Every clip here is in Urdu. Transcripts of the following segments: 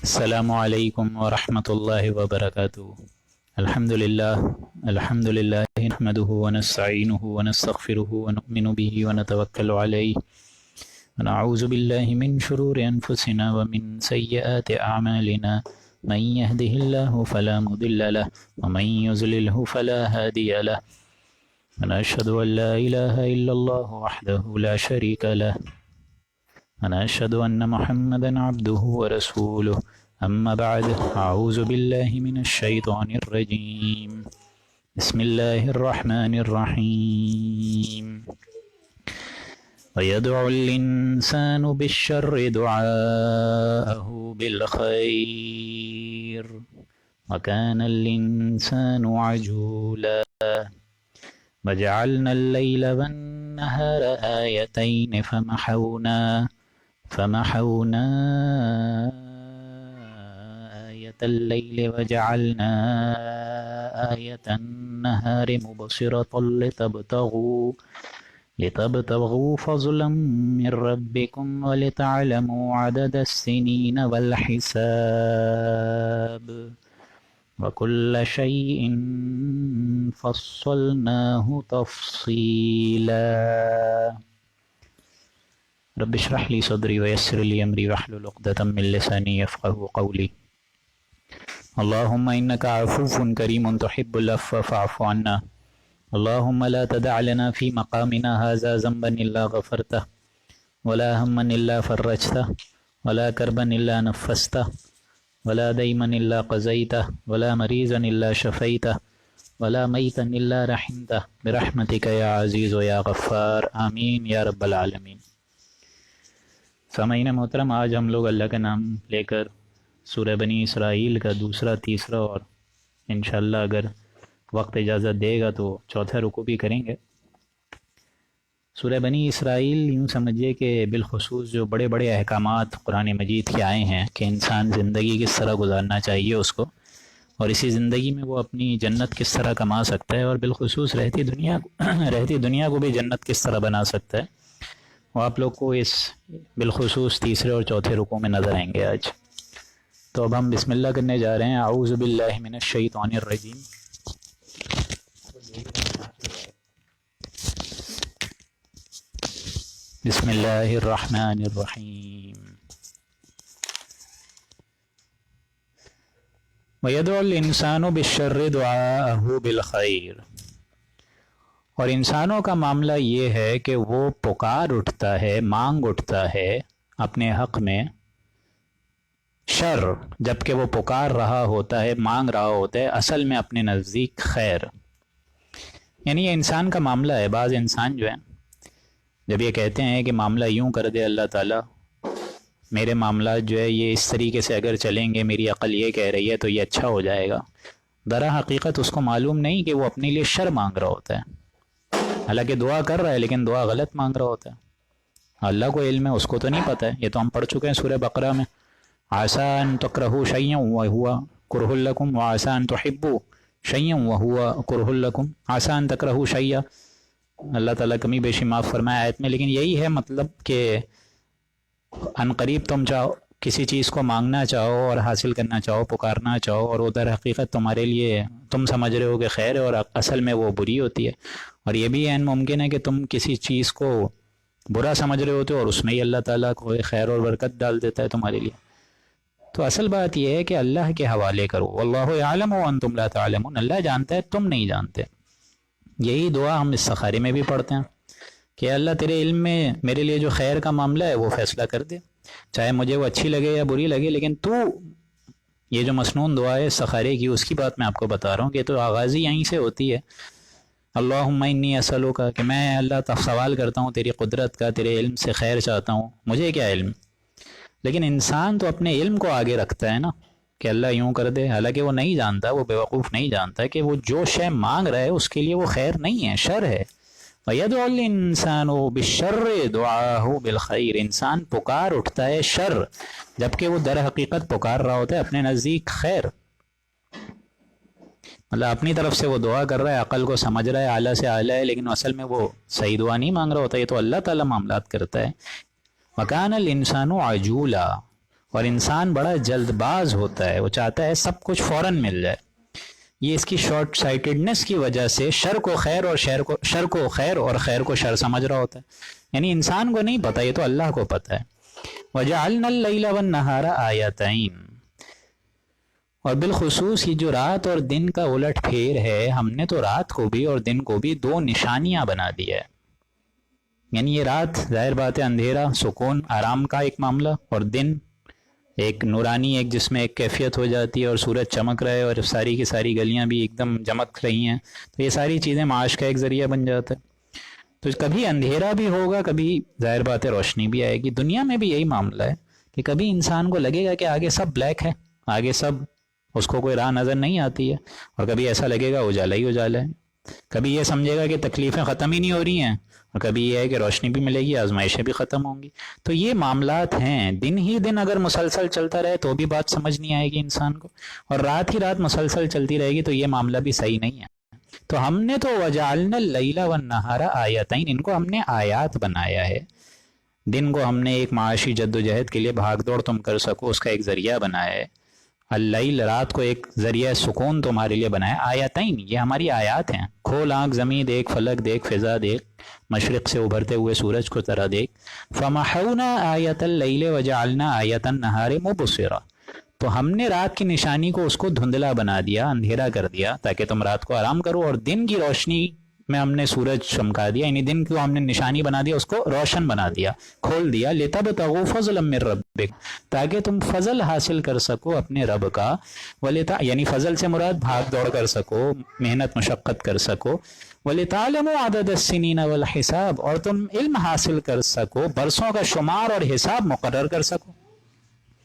السلام علیکم ورحمۃ اللہ وبرکاتہ۔ الحمد للہ نحمده ونستعینه ونستغفره ونؤمن به ونتوکل علیہ ونعوذ باللہ من شرور انفسنا ومن سیئات اعمالنا من يهده الله فلا مضل له ومن يضلله فلا هادی له ونشهد ان لا الہ الا اللہ وحده لا شریک له ونشهد أن محمدا عبده ورسوله أما بعد أعوذ بالله من الشيطان الرجيم بسم الله الرحمن الرحيم ويدعو الإنسان بالشر دعاءه بالخير وكان الإنسان عجولا وجعلنا الليل والنهار آيتين فمحونا آية الليل وجعلنا آية النهار مبصرة لتبتغوا فضلا من ربكم ولتعلموا عدد السنين والحساب وكل شيء فصلناه تفصيلا رب اشرح لي صدري ويسر لي أمري واحلل عقدة من لساني يفقهوا قولي اللهم إنك عفو كريم تحب العفو فاعف عنا اللهم لا تدع لنا في مقامنا هذا ذنبا إلا غفرته ولا هما إلا فرجته ولا كربا إلا نفسته ولا ديما إلا قضيته ولا مريضا إلا شفيته ولا ميتا إلا رحمته برحمتك يا عزيز يا غفار آمين يا رب العالمين۔ سامعین محترم، آج ہم لوگ اللہ کا نام لے کر سورہ بنی اسرائیل کا دوسرا، تیسرا اور انشاءاللہ اگر وقت اجازت دے گا تو چوتھا رکوع بھی کریں گے۔ سورہ بنی اسرائیل یوں سمجھیے کہ بالخصوص جو بڑے بڑے احکامات قرآن مجید کے آئے ہیں کہ انسان زندگی کس طرح گزارنا چاہیے اس کو، اور اسی زندگی میں وہ اپنی جنت کس طرح کما سکتا ہے، اور بالخصوص رہتی دنیا کو بھی جنت کس طرح بنا سکتا ہے، وہ آپ لوگ کو اس بالخصوص تیسرے اور چوتھے رکوع میں نظر آئیں گے آج۔ تو اب ہم بسم اللہ کرنے جا رہے ہیں۔ اعوذ باللہ من الشیطان الرجیم۔ بسم اللہ الرحمن الرحیم۔ وَيَدْعُ الْإِنسَانُ بِالشَّرِّ دُعَاءَهُ بِالْخَيْرِ، اور انسانوں کا معاملہ یہ ہے کہ وہ پکار اٹھتا ہے، مانگ اٹھتا ہے اپنے حق میں شر، جبکہ وہ پکار رہا ہوتا ہے، مانگ رہا ہوتا ہے اصل میں اپنے نزدیک خیر۔ یعنی یہ انسان کا معاملہ ہے۔ بعض انسان جو ہے جب یہ کہتے ہیں کہ معاملہ یوں کر دے اللہ تعالیٰ، میرے معاملات جو ہے یہ اس طریقے سے اگر چلیں گے، میری عقل یہ کہہ رہی ہے تو یہ اچھا ہو جائے گا، درا حقیقت اس کو معلوم نہیں کہ وہ اپنے لیے شر مانگ رہا ہوتا ہے۔ حالانکہ دعا کر رہا ہے لیکن دعا غلط مانگ رہا ہوتا ہے۔ اللہ کو علم ہے، اس کو تو نہیں پتہ ہے۔ یہ تو ہم پڑھ چکے ہیں سورہ بقرہ میں، عَسَىٰ أَن تُكْرَهُوا شَيْئًا وَهُوَ كُرْهٌ لَكُمْ وَعَسَىٰ أَن تُحِبُّوا شَيْئًا وَهُوَ كُرْهٌ لَكُمْ عَسَىٰ أَن تَكْرَهُوا شَيْئًا۔ اللہ تعالیٰ کمی بیشی معاف فرمائے آیت میں، لیکن یہی ہے مطلب کہ ان قریب تم چاہو کسی چیز کو مانگنا چاہو اور حاصل کرنا چاہو، پکارنا چاہو، اور ادھر حقیقت تمہارے لیے تم سمجھ رہے ہو کہ خیر ہے اور اصل میں وہ بری ہوتی ہے۔ اور یہ بھی عین ممکن ہے کہ تم کسی چیز کو برا سمجھ رہے ہوتے ہو اور اس میں ہی اللہ تعالیٰ کو خیر اور برکت ڈال دیتا ہے تمہارے لیے۔ تو اصل بات یہ ہے کہ اللہ کے حوالے کرو، واللہ یعلم وانتم لا تعلمون، اللہ جانتا ہے تم نہیں جانتے۔ یہی دعا ہم استخارے میں بھی پڑھتے ہیں کہ اللہ تیرے علم میں میرے لیے جو خیر کا معاملہ ہے وہ فیصلہ کر دے، چاہے مجھے وہ اچھی لگے یا بری لگے، لیکن تو یہ جو مسنون دعا ہے استخارے کی، اس کی بات میں آپ کو بتا رہا ہوں کہ تو آغازی یہیں سے ہوتی ہے۔ اللہم انی اسألوک، کہ میں اللہ تعالیٰ سوال کرتا ہوں تیری قدرت کا، تیرے علم سے خیر چاہتا ہوں، مجھے کیا علم۔ لیکن انسان تو اپنے علم کو آگے رکھتا ہے نا کہ اللہ یوں کر دے، حالانکہ وہ نہیں جانتا، وہ بیوقوف نہیں جانتا کہ وہ جو شے مانگ رہا ہے اس کے لیے وہ خیر نہیں ہے، شر ہے۔ وَيَدْعُ الْإِنسَانُ بِالشَّرِّ دُعَاءَهُ بِالْخَيْرِ، انسان پکار اٹھتا ہے شر، جبکہ وہ در حقیقت پکار رہا ہوتا ہے اپنے نزدیک خیر۔ مطلب اپنی طرف سے وہ دعا کر رہا ہے، عقل کو سمجھ رہا ہے اعلیٰ سے اعلیٰ ہے، لیکن اصل میں وہ صحیح دعا نہیں مانگ رہا ہوتا، یہ تو اللہ تعالیٰ معاملات کرتا ہے۔ وَكَانَ الْإِنسَانُ عَجُولًا، اور انسان بڑا جلد باز ہوتا ہے، وہ چاہتا ہے سب کچھ فوراً مل جائے. یہ اس کی شارٹ سائٹڈنس کی وجہ سے شر کو خیر اور شر کو خیر اور خیر کو شر سمجھ رہا ہوتا ہے. یعنی انسان کو نہیں پتہ، یہ تو اللہ کو پتہ ہے. وَجَعَلْنَا اللَّيْلَ وَالنَّهَارَ آیَتَيْنِ، اور بالخصوص یہ جو رات اور دن کا الٹ پھیر ہے، ہم نے تو رات کو بھی اور دن کو بھی دو نشانیاں بنا دیا ہے. یعنی یہ رات ظاہر بات ہے اندھیرا، سکون، آرام کا ایک معاملہ، اور دن ایک نورانی، ایک جس میں ایک کیفیت ہو جاتی ہے اور سورج چمک رہا ہے اور ساری کی ساری گلیاں بھی ایک دم چمک رہی ہیں، تو یہ ساری چیزیں معاش کا ایک ذریعہ بن جاتا ہے. تو کبھی اندھیرا بھی ہوگا، کبھی ظاہر بات ہے روشنی بھی آئے گی. دنیا میں بھی یہی معاملہ ہے کہ کبھی انسان کو لگے گا کہ آگے سب بلیک ہے، آگے سب اس کو کوئی راہ نظر نہیں آتی ہے، اور کبھی ایسا لگے گا اجالا ہی اجالا ہے. کبھی یہ سمجھے گا کہ تکلیفیں ختم ہی نہیں ہو رہی ہیں، اور کبھی یہ ہے کہ روشنی بھی ملے گی، آزمائشیں بھی ختم ہوں گی. تو یہ معاملات ہیں. دن ہی دن اگر مسلسل چلتا رہے تو بھی بات سمجھ نہیں آئے گی انسان کو، اور رات ہی رات مسلسل چلتی رہے گی تو یہ معاملہ بھی صحیح نہیں ہے. تو ہم نے تو وَجَعَلْنَا اللَّيْلَ وَالنَّهَارَ آیَتَيْنِ، ان کو ہم نے آیات بنایا ہے. دن کو ہم نے ایک معاشی جد و جہد کے لیے بھاگ دوڑ تم کر سکو اس کا ایک ذریعہ بنایا ہے. اللیل، رات کو ایک ذریعہ سکون تمہارے لیے بنایا. آیتین، یہ ہماری آیات ہیں. کھول آنکھ، زمین دیکھ، فلک دیکھ، فضا دیکھ، مشرق سے ابھرتے ہوئے سورج کو طرح دیکھ. فمحونا آیت اللیل وجعلنا آیت النہار مبصرا، تو ہم نے رات کی نشانی کو اس کو دھندلا بنا دیا، اندھیرا کر دیا تاکہ تم رات کو آرام کرو، اور دن کی روشنی میں ہم نے سورج چمکا دیا، یعنی دن کو ہم نے نشانی بنا دیا، اس کو روشن بنا دیا، کھول دیا. لِتَبْتَغُوا فَضْلًا مِّن رَبِّكُمْ، تاکہ تم فضل حاصل کر سکو اپنے رب کا. یعنی فضل سے مراد بھاگ دوڑ کر سکو، محنت مشقت کر سکو. وَلِتَعْلَمُوا عَدَدَ السِّنِينَ وَالْحِسَابَ، اور تم علم حاصل کر سکو، برسوں کا شمار اور حساب مقرر کر سکو.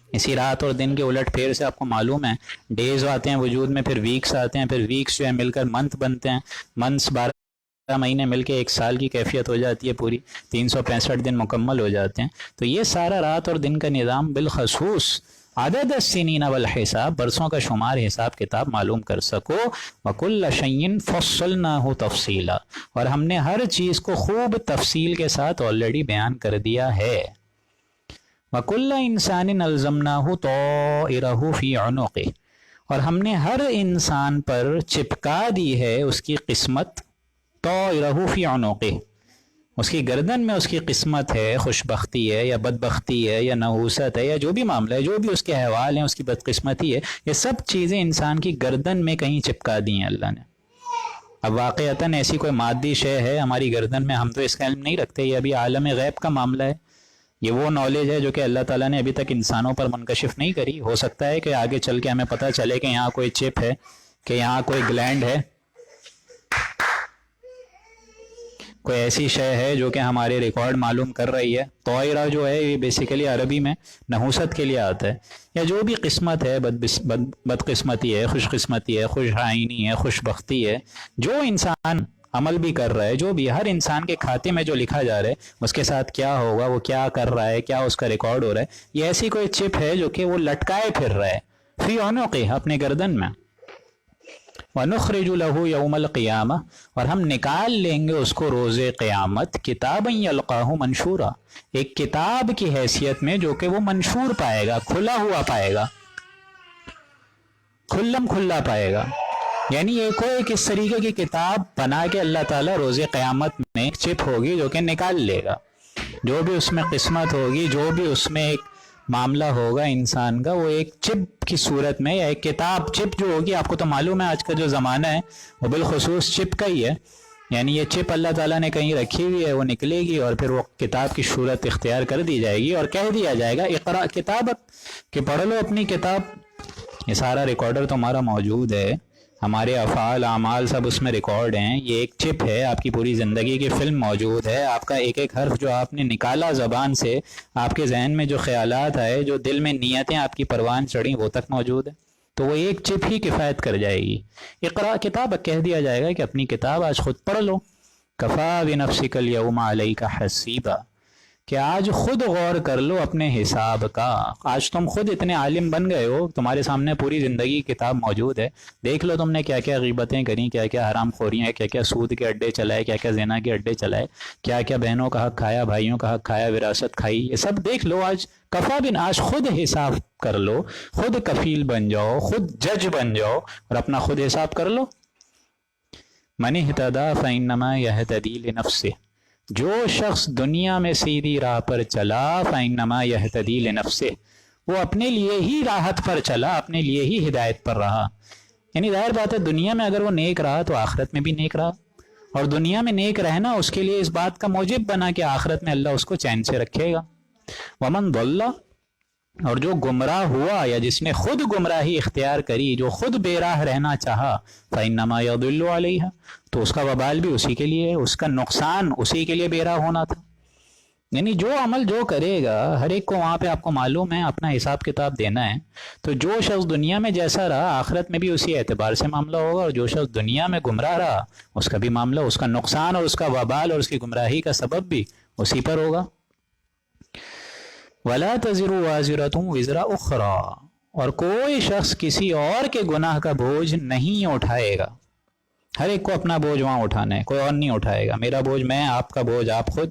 اسی رات اور دن کے الٹ پھیر سے آپ کو معلوم ہے ڈیز آتے ہیں وجود میں، پھر ویکس آتے ہیں، پھر ویکس جو ہے مل کر منتھ بنتے ہیں، منتھس 12 مہینے مل کے ایک سال کی کیفیت ہو جاتی ہے، پوری 365 دن مکمل ہو جاتے ہیں. تو یہ سارا رات اور دن کا نظام بالخصوص عدد السنین والحساب، برسوں کا شمار، حساب کتاب معلوم کر سکو. وَكُلَّ شَيْءٍ فَصَّلْنَاهُ تَفْصِيلًا، اور ہم نے ہر چیز کو خوب تفصیل کے ساتھ آلریڈی بیان کر دیا ہے. وَكُلَّ إِنسَانٍ أَلْزَمْنَاهُ طَائِرَهُ فِي عُنُقِهِ، اور ہم نے ہر انسان پر چپکا دی ہے اس کی قسمت. طَائِرَهُ فِي عُنُقِهِ، اس کی گردن میں اس کی قسمت ہے، خوش بختی ہے یا بدبختی ہے یا نحوست ہے یا جو بھی معاملہ ہے، جو بھی اس کے احوال ہیں، اس کی بدقسمتی ہے، یہ سب چیزیں انسان کی گردن میں کہیں چپکا دی ہیں اللہ نے. اب واقعتاً ایسی کوئی مادی شے ہے ہماری گردن میں، ہم تو اس کا علم نہیں رکھتے، یہ ابھی عالم غیب کا معاملہ ہے. یہ وہ نالج ہے جو کہ اللہ تعالیٰ نے ابھی تک انسانوں پر منکشف نہیں کری. ہو سکتا ہے کہ آگے چل کے ہمیں پتہ چلے کہ یہاں کوئی چپ ہے، کہ یہاں کوئی گلینڈ ہے، کوئی ایسی شے ہے جو کہ ہمارے ریکارڈ معلوم کر رہی ہے. طائرہ جو ہے یہ بیسیکلی عربی میں نحوست کے لیے آتا ہے، یا جو بھی قسمت ہے، بدقسمتی ہے، خوش قسمتی ہے، خوش آئینی ہے، خوش بختی ہے، جو انسان عمل بھی کر رہا ہے، جو بھی ہر انسان کے کھاتے میں جو لکھا جا رہا ہے اس کے ساتھ کیا ہوگا، وہ کیا کر رہا ہے، کیا اس کا ریکارڈ ہو رہا ہے، یہ ایسی کوئی چپ ہے جو کہ وہ لٹکائے پھر رہا ہے فی عنقہ، اپنے گردن میں. وَنُخْرِجُ لَهُ يَوْمَ الْقِيَامَةِ، اور ہم نکال لیں گے اس کو روز قیامت، کتابًا يَلْقَاهُ مَنشُورًا، ایک کتاب کی حیثیت میں جو کہ وہ منشور پائے گا، کھلا ہوا پائے گا، کھلم کھلا پائے گا. یعنی ایک اس طریقے کی کتاب بنا کے اللہ تعالیٰ روز قیامت میں ایک چپ ہوگی جو کہ نکال لے گا، جو بھی اس میں قسمت ہوگی، جو بھی اس میں ایک معاملہ ہوگا انسان کا، وہ ایک چپ کی صورت میں، یا ایک کتاب چپ جو ہوگی. آپ کو تو معلوم ہے آج کا جو زمانہ ہے وہ بالخصوص چپ کا ہی ہے. یعنی یہ چپ اللہ تعالیٰ نے کہیں رکھی ہوئی ہے، وہ نکلے گی اور پھر وہ کتاب کی صورت اختیار کر دی جائے گی، اور کہہ دیا جائے گا اقرا کتابک، کہ پڑھ لو اپنی کتاب. یہ سارا ریکارڈر تمہارا موجود ہے، ہمارے افعال اعمال سب اس میں ریکارڈ ہیں. یہ ایک چپ ہے، آپ کی پوری زندگی کی فلم موجود ہے، آپ کا ایک ایک حرف جو آپ نے نکالا زبان سے، آپ کے ذہن میں جو خیالات آئے، جو دل میں نیتیں آپ کی پروان چڑھیں، وہ تک موجود ہے. تو وہ ایک چپ ہی کفایت کر جائے گی. اقرا کتاب، کہہ دیا جائے گا کہ اپنی کتاب آج خود پڑھ لو. کفا بنفسک الیوم علیک حسیبا، کہ آج خود غور کر لو اپنے حساب کا. آج تم خود اتنے عالم بن گئے ہو, تمہارے سامنے پوری زندگی کتاب موجود ہے. دیکھ لو تم نے کیا کیا غیبتیں کریں, کیا کیا حرام خوریاں, کیا کیا سود کے اڈے چلائے, کیا کیا زنا کے اڈے چلائے, کیا کیا بہنوں کا حق کھایا, بھائیوں کا حق کھایا, وراثت کھائی. یہ سب دیکھ لو. آج کفا بن, آج خود حساب کر لو, خود کفیل بن جاؤ, خود جج بن جاؤ اور اپنا خود حساب کر لو. من اہتدی فانما یہتدی لنفسہ, جو شخص دنیا میں سیدھی راہ پر چلا فانما یہتدی لنفسہ, وہ اپنے لیے ہی راحت پر چلا, اپنے لیے ہی ہدایت پر رہا. یعنی ظاہر بات ہے دنیا میں اگر وہ نیک رہا تو آخرت میں بھی نیک رہا, اور دنیا میں نیک رہنا اس کے لیے اس بات کا موجب بنا کہ آخرت میں اللہ اس کو چین سے رکھے گا. ومن ضل, اور جو گمراہ ہوا یا جس نے خود گمراہی اختیار کری, جو خود بے راہ رہنا چاہا, فإنما يضل علیہا, تو اس کا وبال بھی اسی کے لیے ہے, اس کا نقصان اسی کے لیے بے راہ ہونا تھا. یعنی جو عمل جو کرے گا ہر ایک کو وہاں پہ آپ کو معلوم ہے اپنا حساب کتاب دینا ہے. تو جو شخص دنیا میں جیسا رہا آخرت میں بھی اسی اعتبار سے معاملہ ہوگا, اور جو شخص دنیا میں گمراہ رہا اس کا بھی معاملہ, اس کا نقصان اور اس کا وبال اور اس کی گمراہی کا سبب بھی اسی پر ہوگا. وَلَا تَزِرُ وَازِرَةٌ وِزْرَ أُخْرَى, اور کوئی شخص کسی اور کے گناہ کا بوجھ نہیں اٹھائے گا. ہر ایک کو اپنا بوجھ وہاں اٹھانا ہے, کوئی اور نہیں اٹھائے گا. میرا بوجھ میں, آپ کا بوجھ آپ خود.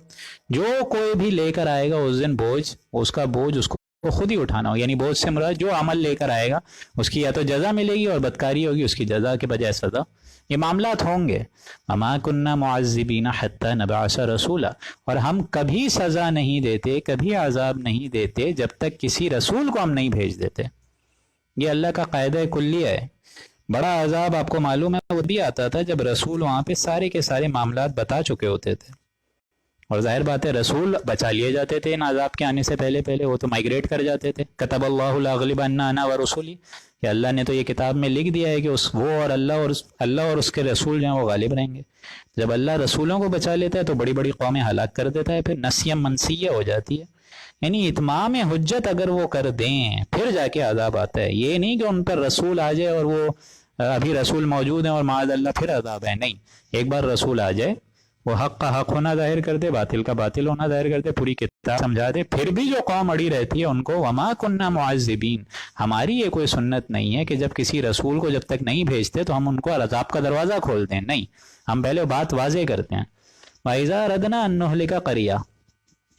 جو کوئی بھی لے کر آئے گا اس دن بوجھ, اس کا بوجھ اس کو خود ہی اٹھانا ہو. یعنی بوجھ سے مراد جو عمل لے کر آئے گا اس کی یا تو جزا ملے گی اور بدکاری ہوگی اس کی جزا کے بجائے سزا. یہ معاملات ہوں گے. وَمَا كُنَّا مُعَذِّبِينَ حَتَّى نَبْعَثَ رَسُولًا, اور ہم کبھی سزا نہیں دیتے, کبھی عذاب نہیں دیتے جب تک کسی رسول کو ہم نہیں بھیج دیتے. یہ اللہ کا قاعدہ کلیہ ہے. بڑا عذاب آپ کو معلوم ہے وہ بھی آتا تھا جب رسول وہاں پہ سارے کے سارے معاملات بتا چکے ہوتے تھے. اور ظاہر بات ہے رسول بچا لیے جاتے تھے ان عذاب کے آنے سے پہلے, وہ تو مائگریٹ کر جاتے تھے. کتب اللہ لاغلبن انا ورسولی, کہ اللہ نے تو یہ کتاب میں لکھ دیا ہے کہ وہ اور اللہ اور اس کے رسول جو ہیں وہ غالب رہیں گے. جب اللہ رسولوں کو بچا لیتا ہے تو بڑی بڑی قومیں ہلاک کر دیتا ہے, پھر نسیہ منسیہ ہو جاتی ہے. یعنی اتمام حجت اگر وہ کر دیں پھر جا کے عذاب آتا ہے. یہ نہیں کہ ان پر رسول آ جائے اور وہ ابھی رسول موجود ہیں اور معاذ اللہ پھر عذاب ہے. نہیں, ایک بار رسول آ جائے, وہ حق کا حق ہونا ظاہر کر دے, باطل کا باطل ہونا ظاہر کر دے, پوری کتاب سمجھا دے, پھر بھی جو قوم اڑی رہتی ہے ان کو وما کننا معذبین, ہماری یہ کوئی سنت نہیں ہے کہ جب کسی رسول کو جب تک نہیں بھیجتے تو ہم ان کو عذاب کا دروازہ کھولتے ہیں. نہیں, ہم پہلے بات واضح کرتے ہیں. وَإِذَا أَرَدْنَا أَن نُهْلِكَ قَرْيَةً,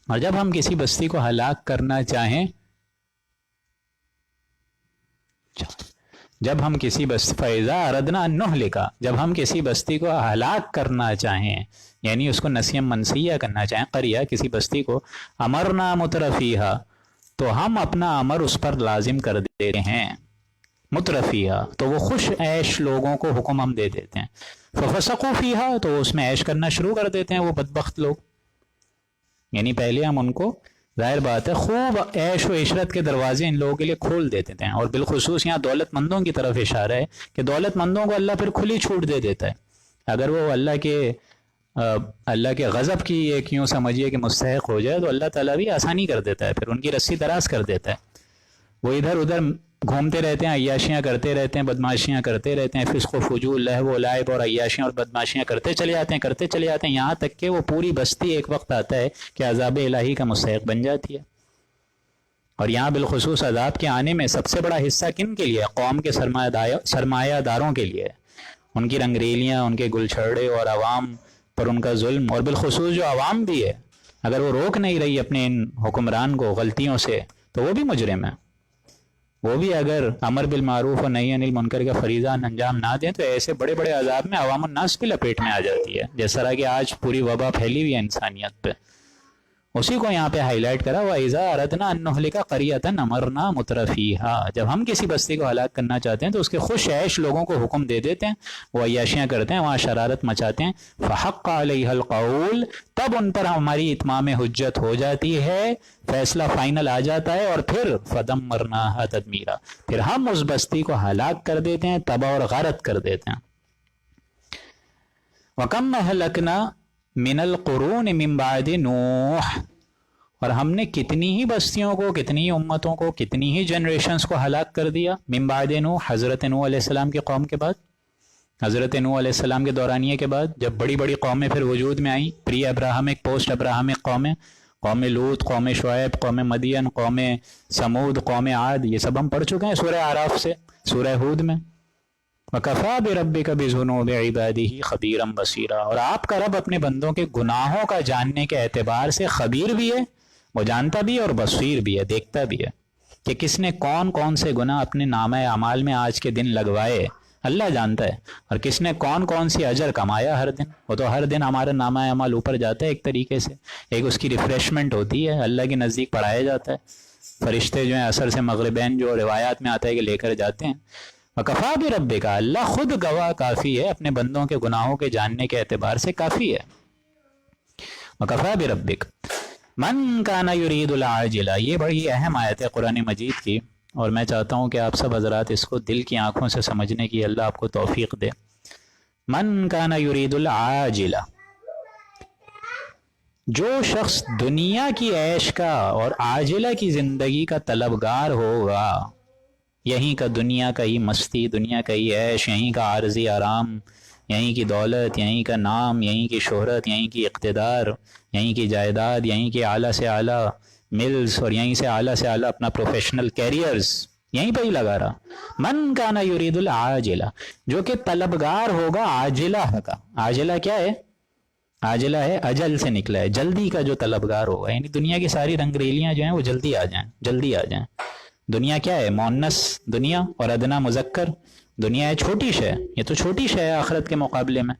اور جب ہم کسی بستی کو ہلاک کرنا چاہیں, جب ہم کسی فَإِذَا أَرَدْنَا أَن نُهْلِكَ, جب ہم کسی بستی کو ہلاک کرنا چاہیں, یعنی اس کو نسیہ منسیہ کرنا چاہیں, قریہ کسی بستی کو, امرنا مترفیہا, تو ہم اپنا امر اس پر لازم کر دیتے ہیں. مترفیہا, تو وہ خوش عیش لوگوں کو حکم ہم دے دیتے ہیں. ففسقوا فیہا, تو اس میں عیش کرنا شروع کر دیتے ہیں وہ بدبخت لوگ. یعنی پہلے ہم ان کو ظاہر بات ہے خوب عیش و عشرت کے دروازے ان لوگوں کے لیے کھول دیتے تھے. اور بالخصوص یہاں دولت مندوں کی طرف اشارہ ہے کہ دولت مندوں کو اللہ پھر کھلی چھوٹ دے دیتا ہے. اگر وہ اللہ کے غضب کی ایک یوں سمجھیے کہ مستحق ہو جائے تو اللہ تعالیٰ بھی آسانی کر دیتا ہے, پھر ان کی رسی دراز کر دیتا ہے. وہ ادھر ادھر گھومتے رہتے ہیں, عیاشیاں کرتے رہتے ہیں, بدماشیاں کرتے رہتے ہیں, فسق و فجور, لہو و لعب اور عیاشیاں اور بدماشیاں کرتے چلے جاتے ہیں, یہاں تک کہ وہ پوری بستی ایک وقت آتا ہے کہ عذاب الہی کا مستحق بن جاتی ہے. اور یہاں بالخصوص عذاب کے آنے میں سب سے بڑا حصہ کن کے لیے ہے؟ قوم کے سرمایہ داروں کے لیے. ان کی رنگریلیاں, ان کے گل چھڑے اور عوام پر ان کا ظلم, اور بالخصوص جو عوام بھی ہے اگر وہ روک نہیں رہی اپنے ان حکمران کو غلطیوں سے تو وہ بھی مجرم ہے. وہ بھی اگر امر بالمعروف اور نہی عن المنکر کا فریضہ انجام نہ دیں تو ایسے بڑے بڑے عذاب میں عوام الناس بھی لپیٹ میں آ جاتی ہے, جس طرح کہ آج پوری وبا پھیلی ہوئی ہے انسانیت پہ. اسی کو یہاں پہ ہائی لائٹ کرا, وَإِذَا أَرَدْنَا أَن نُهْلِكَ قَرْيَةً أَمَرْنَا مُتْرَفِيهَا, جب ہم کسی بستی کو ہلاک کرنا چاہتے ہیں تو اس کے خوش عیش لوگوں کو حکم دے دیتے ہیں, وہ عیاشیاں کرتے ہیں, وہاں شرارت مچاتے ہیں. فَحَقَّ عَلَيْهَا الْقَوْلُ, تب ان پر ہماری اتمام حجت ہو جاتی ہے, فیصلہ فائنل آ جاتا ہے, اور پھر فَدَمَّرْنَاهَا تَدْمِيرًا, پھر ہم اس بستی کو ہلاک کر دیتے ہیں, تباہ اور غارت کر دیتے ہیں. وَكَمْ أَهْلَكْنَا مِنَ الْقُرُونِ مِنْ بَعْدِ نُوحٍ, اور ہم نے کتنی ہی بستیوں کو, کتنی ہی امتوں کو, کتنی ہی جنریشنز کو ہلاک کر دیا. من بعد نوح, حضرت نوح علیہ السلام کی قوم کے بعد, حضرت نوح علیہ السلام کے دورانیے کے بعد, جب بڑی بڑی قومیں پھر وجود میں آئیں, پری ابراہمک پوسٹ ابراہمک قومیں, قوم لوط، قوم شعیب، قوم مدین، قوم سمود، قوم عاد، یہ سب ہم پڑھ چکے ہیں سورہ اعراف سے، سورہ ہود میں۔ وَكَفَىٰ بِرَبِّكَ بِذُنُوبِ عِبَادِهِ خَبِيرًا بَصِيرًا، اور آپ کا رب اپنے بندوں کے گناہوں کا جاننے کے اعتبار سے خبیر بھی ہے، وہ جانتا بھی ہے، اور بصیر بھی ہے، دیکھتا بھی ہے کہ کس نے کون کون سے گناہ اپنے نامہ اعمال میں آج کے دن لگوائے، اللہ جانتا ہے، اور کس نے کون کون سی اجر کمایا ہر دن۔ وہ تو ہر دن ہمارا نامہ اعمال اوپر جاتا ہے ایک طریقے سے، ایک اس کی ریفریشمنٹ ہوتی ہے، اللہ کے نزدیک پڑھایا جاتا ہے، فرشتے جو ہیں عصر سے مغربین جو روایات میں آتا ہے کہ لے کر جاتے ہیں۔ وَكَفَىٰ بِرَبِّكَ، اللہ خود گواہ کافی ہے، اپنے بندوں کے گناہوں کے جاننے کے اعتبار سے کافی ہے۔ وَكَفَىٰ بِرَبِّكَ مَن كَانَ يُرِيدُ الْعَاجِلَ، یہ بڑی اہم آیت ہے قرآن مجید کی، اور میں چاہتا ہوں کہ آپ سب حضرات اس کو دل کی آنکھوں سے سمجھنے کی اللہ آپ کو توفیق دے۔ من کان یرید العاجل، جو شخص دنیا کی عیش کا اور عاجلہ کی زندگی کا طلبگار ہوگا، یہیں کا دنیا کا ہی مستی، دنیا کا ہی عیش، یہیں کا عارضی آرام، یہیں کی دولت، یہیں کا نام، یہیں کی شہرت، یہیں کی اقتدار، یہیں کی جائیداد، یہیں کی اعلیٰ سے اعلیٰ ملز، اور یہیں سے اعلیٰ سے اعلیٰ اپنا پروفیشنل کیریئرز یہیں پہ ہی لگا رہا۔ من کانا یرید العاجلہ، جو کہ طلبگار ہوگا عاجلہ کا۔ عاجلہ کیا ہے؟ عاجلہ ہے اجل سے نکلا ہے، جلدی کا جو طلبگار ہوگا، یعنی دنیا کی ساری رنگریلیاں جو ہیں وہ جلدی آ جائیں، جلدی آ جائیں۔ دنیا کیا ہے؟ مؤنث دنیا اور ادنا مذکر، دنیا ہے چھوٹی شے، یہ تو چھوٹی شے ہے آخرت کے مقابلے میں۔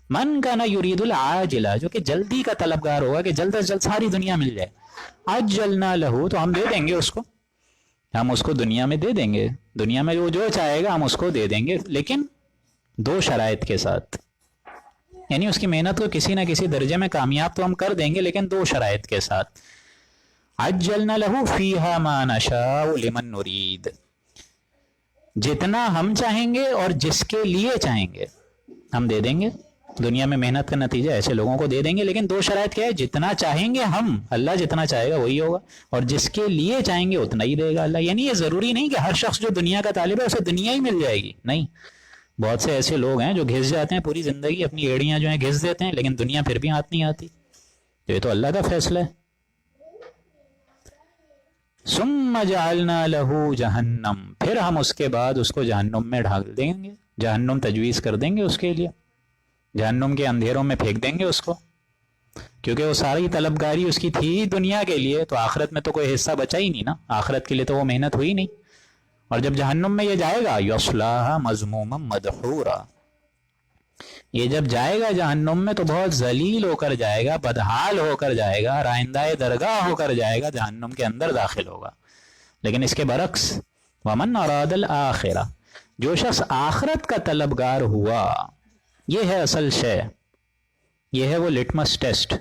من کانا یرید العاجلہ، جو کہ جلدی کا طلبگار ہوگا کہ جلد از جلد ساری دنیا مل جائے، عجلنا لہو، تو ہم دے دیں گے اس کو، ہم اس کو دنیا میں دے دیں گے، دنیا میں وہ جو چاہے گا ہم اس کو دے دیں گے، لیکن دو شرائط کے ساتھ، یعنی اس کی محنت کو کسی نہ کسی درجے میں کامیاب تو ہم کر دیں گے، لیکن دو شرائط کے ساتھ۔ عجلنا لہو فیہا ما نشاء لمن نرید، جتنا ہم چاہیں گے اور جس کے لیے چاہیں گے ہم دے دیں گے، دنیا میں محنت کا نتیجہ ایسے لوگوں کو دے دیں گے، لیکن دو شرائط کیا ہے؟ جتنا چاہیں گے ہم، اللہ جتنا چاہے گا وہی ہوگا، اور جس کے لیے چاہیں گے اتنا ہی دے گا اللہ۔ یعنی یہ ضروری نہیں کہ ہر شخص جو دنیا کا طالب ہے اسے دنیا ہی مل جائے گی، نہیں، بہت سے ایسے لوگ ہیں جو گھس جاتے ہیں پوری زندگی، اپنی ایڑیاں جو ہیں گھس دیتے ہیں، لیکن دنیا پھر بھی ہاتھ نہیں آتی، تو یہ تو اللہ کا فیصلہ ہے۔ ثم جعلنا لہو جہنم، پھر ہم اس کے بعد اس کو جہنم میں ڈھال دیں گے، جہنم تجویز کر دیں گے اس کے لیے، جہنم کے اندھیروں میں پھینک دیں گے اس کو، کیونکہ وہ ساری طلبگاری اس کی تھی دنیا کے لیے، تو آخرت میں تو کوئی حصہ بچا ہی نہیں نا، آخرت کے لیے تو وہ محنت ہوئی نہیں۔ اور جب جہنم میں یہ جائے گا، یصلاھا مذموما مدحورا، یہ جب جائے گا جہنم میں تو بہت ذلیل ہو کر جائے گا، بدحال ہو کر جائے گا، رائندہ درگاہ ہو کر جائے گا، جہنم کے اندر داخل ہوگا۔ لیکن اس کے برعکس ومن اراد الآخرہ، جو شخص آخرت کا طلبگار ہوا، یہ ہے اصل شے، یہ ہے وہ لٹمس ٹیسٹ۔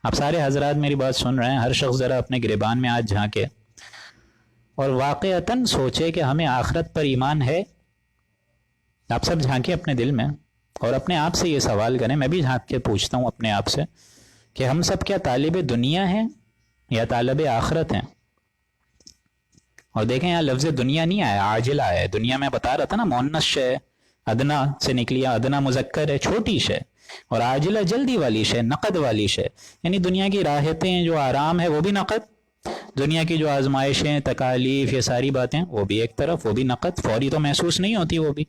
آپ سارے حضرات میری بات سن رہے ہیں، ہر شخص ذرا اپنے گریبان میں آج جھانکے اور واقعتاً سوچے کہ ہمیں آخرت پر ایمان ہے۔ آپ سب جھانکے اپنے دل میں اور اپنے آپ سے یہ سوال کریں، میں بھی جھانک کے پوچھتا ہوں اپنے آپ سے کہ ہم سب کیا طالب دنیا ہیں یا طالب آخرت ہیں؟ اور دیکھیں یہاں لفظ دنیا نہیں آیا، عاجلہ ہے۔ دنیا میں بتا رہا تھا نا، مؤنث شے، ادنا سے نکلیا، ادنا مذکر ہے، چھوٹی شے، اور عاجلہ جلدی والی شے، نقد والی شے، یعنی دنیا کی راحتیں جو آرام ہے وہ بھی نقد، دنیا کی جو آزمائشیں، تکالیف، یہ ساری باتیں وہ بھی ایک طرف، وہ بھی نقد، فوری تو محسوس نہیں ہوتی وہ بھی،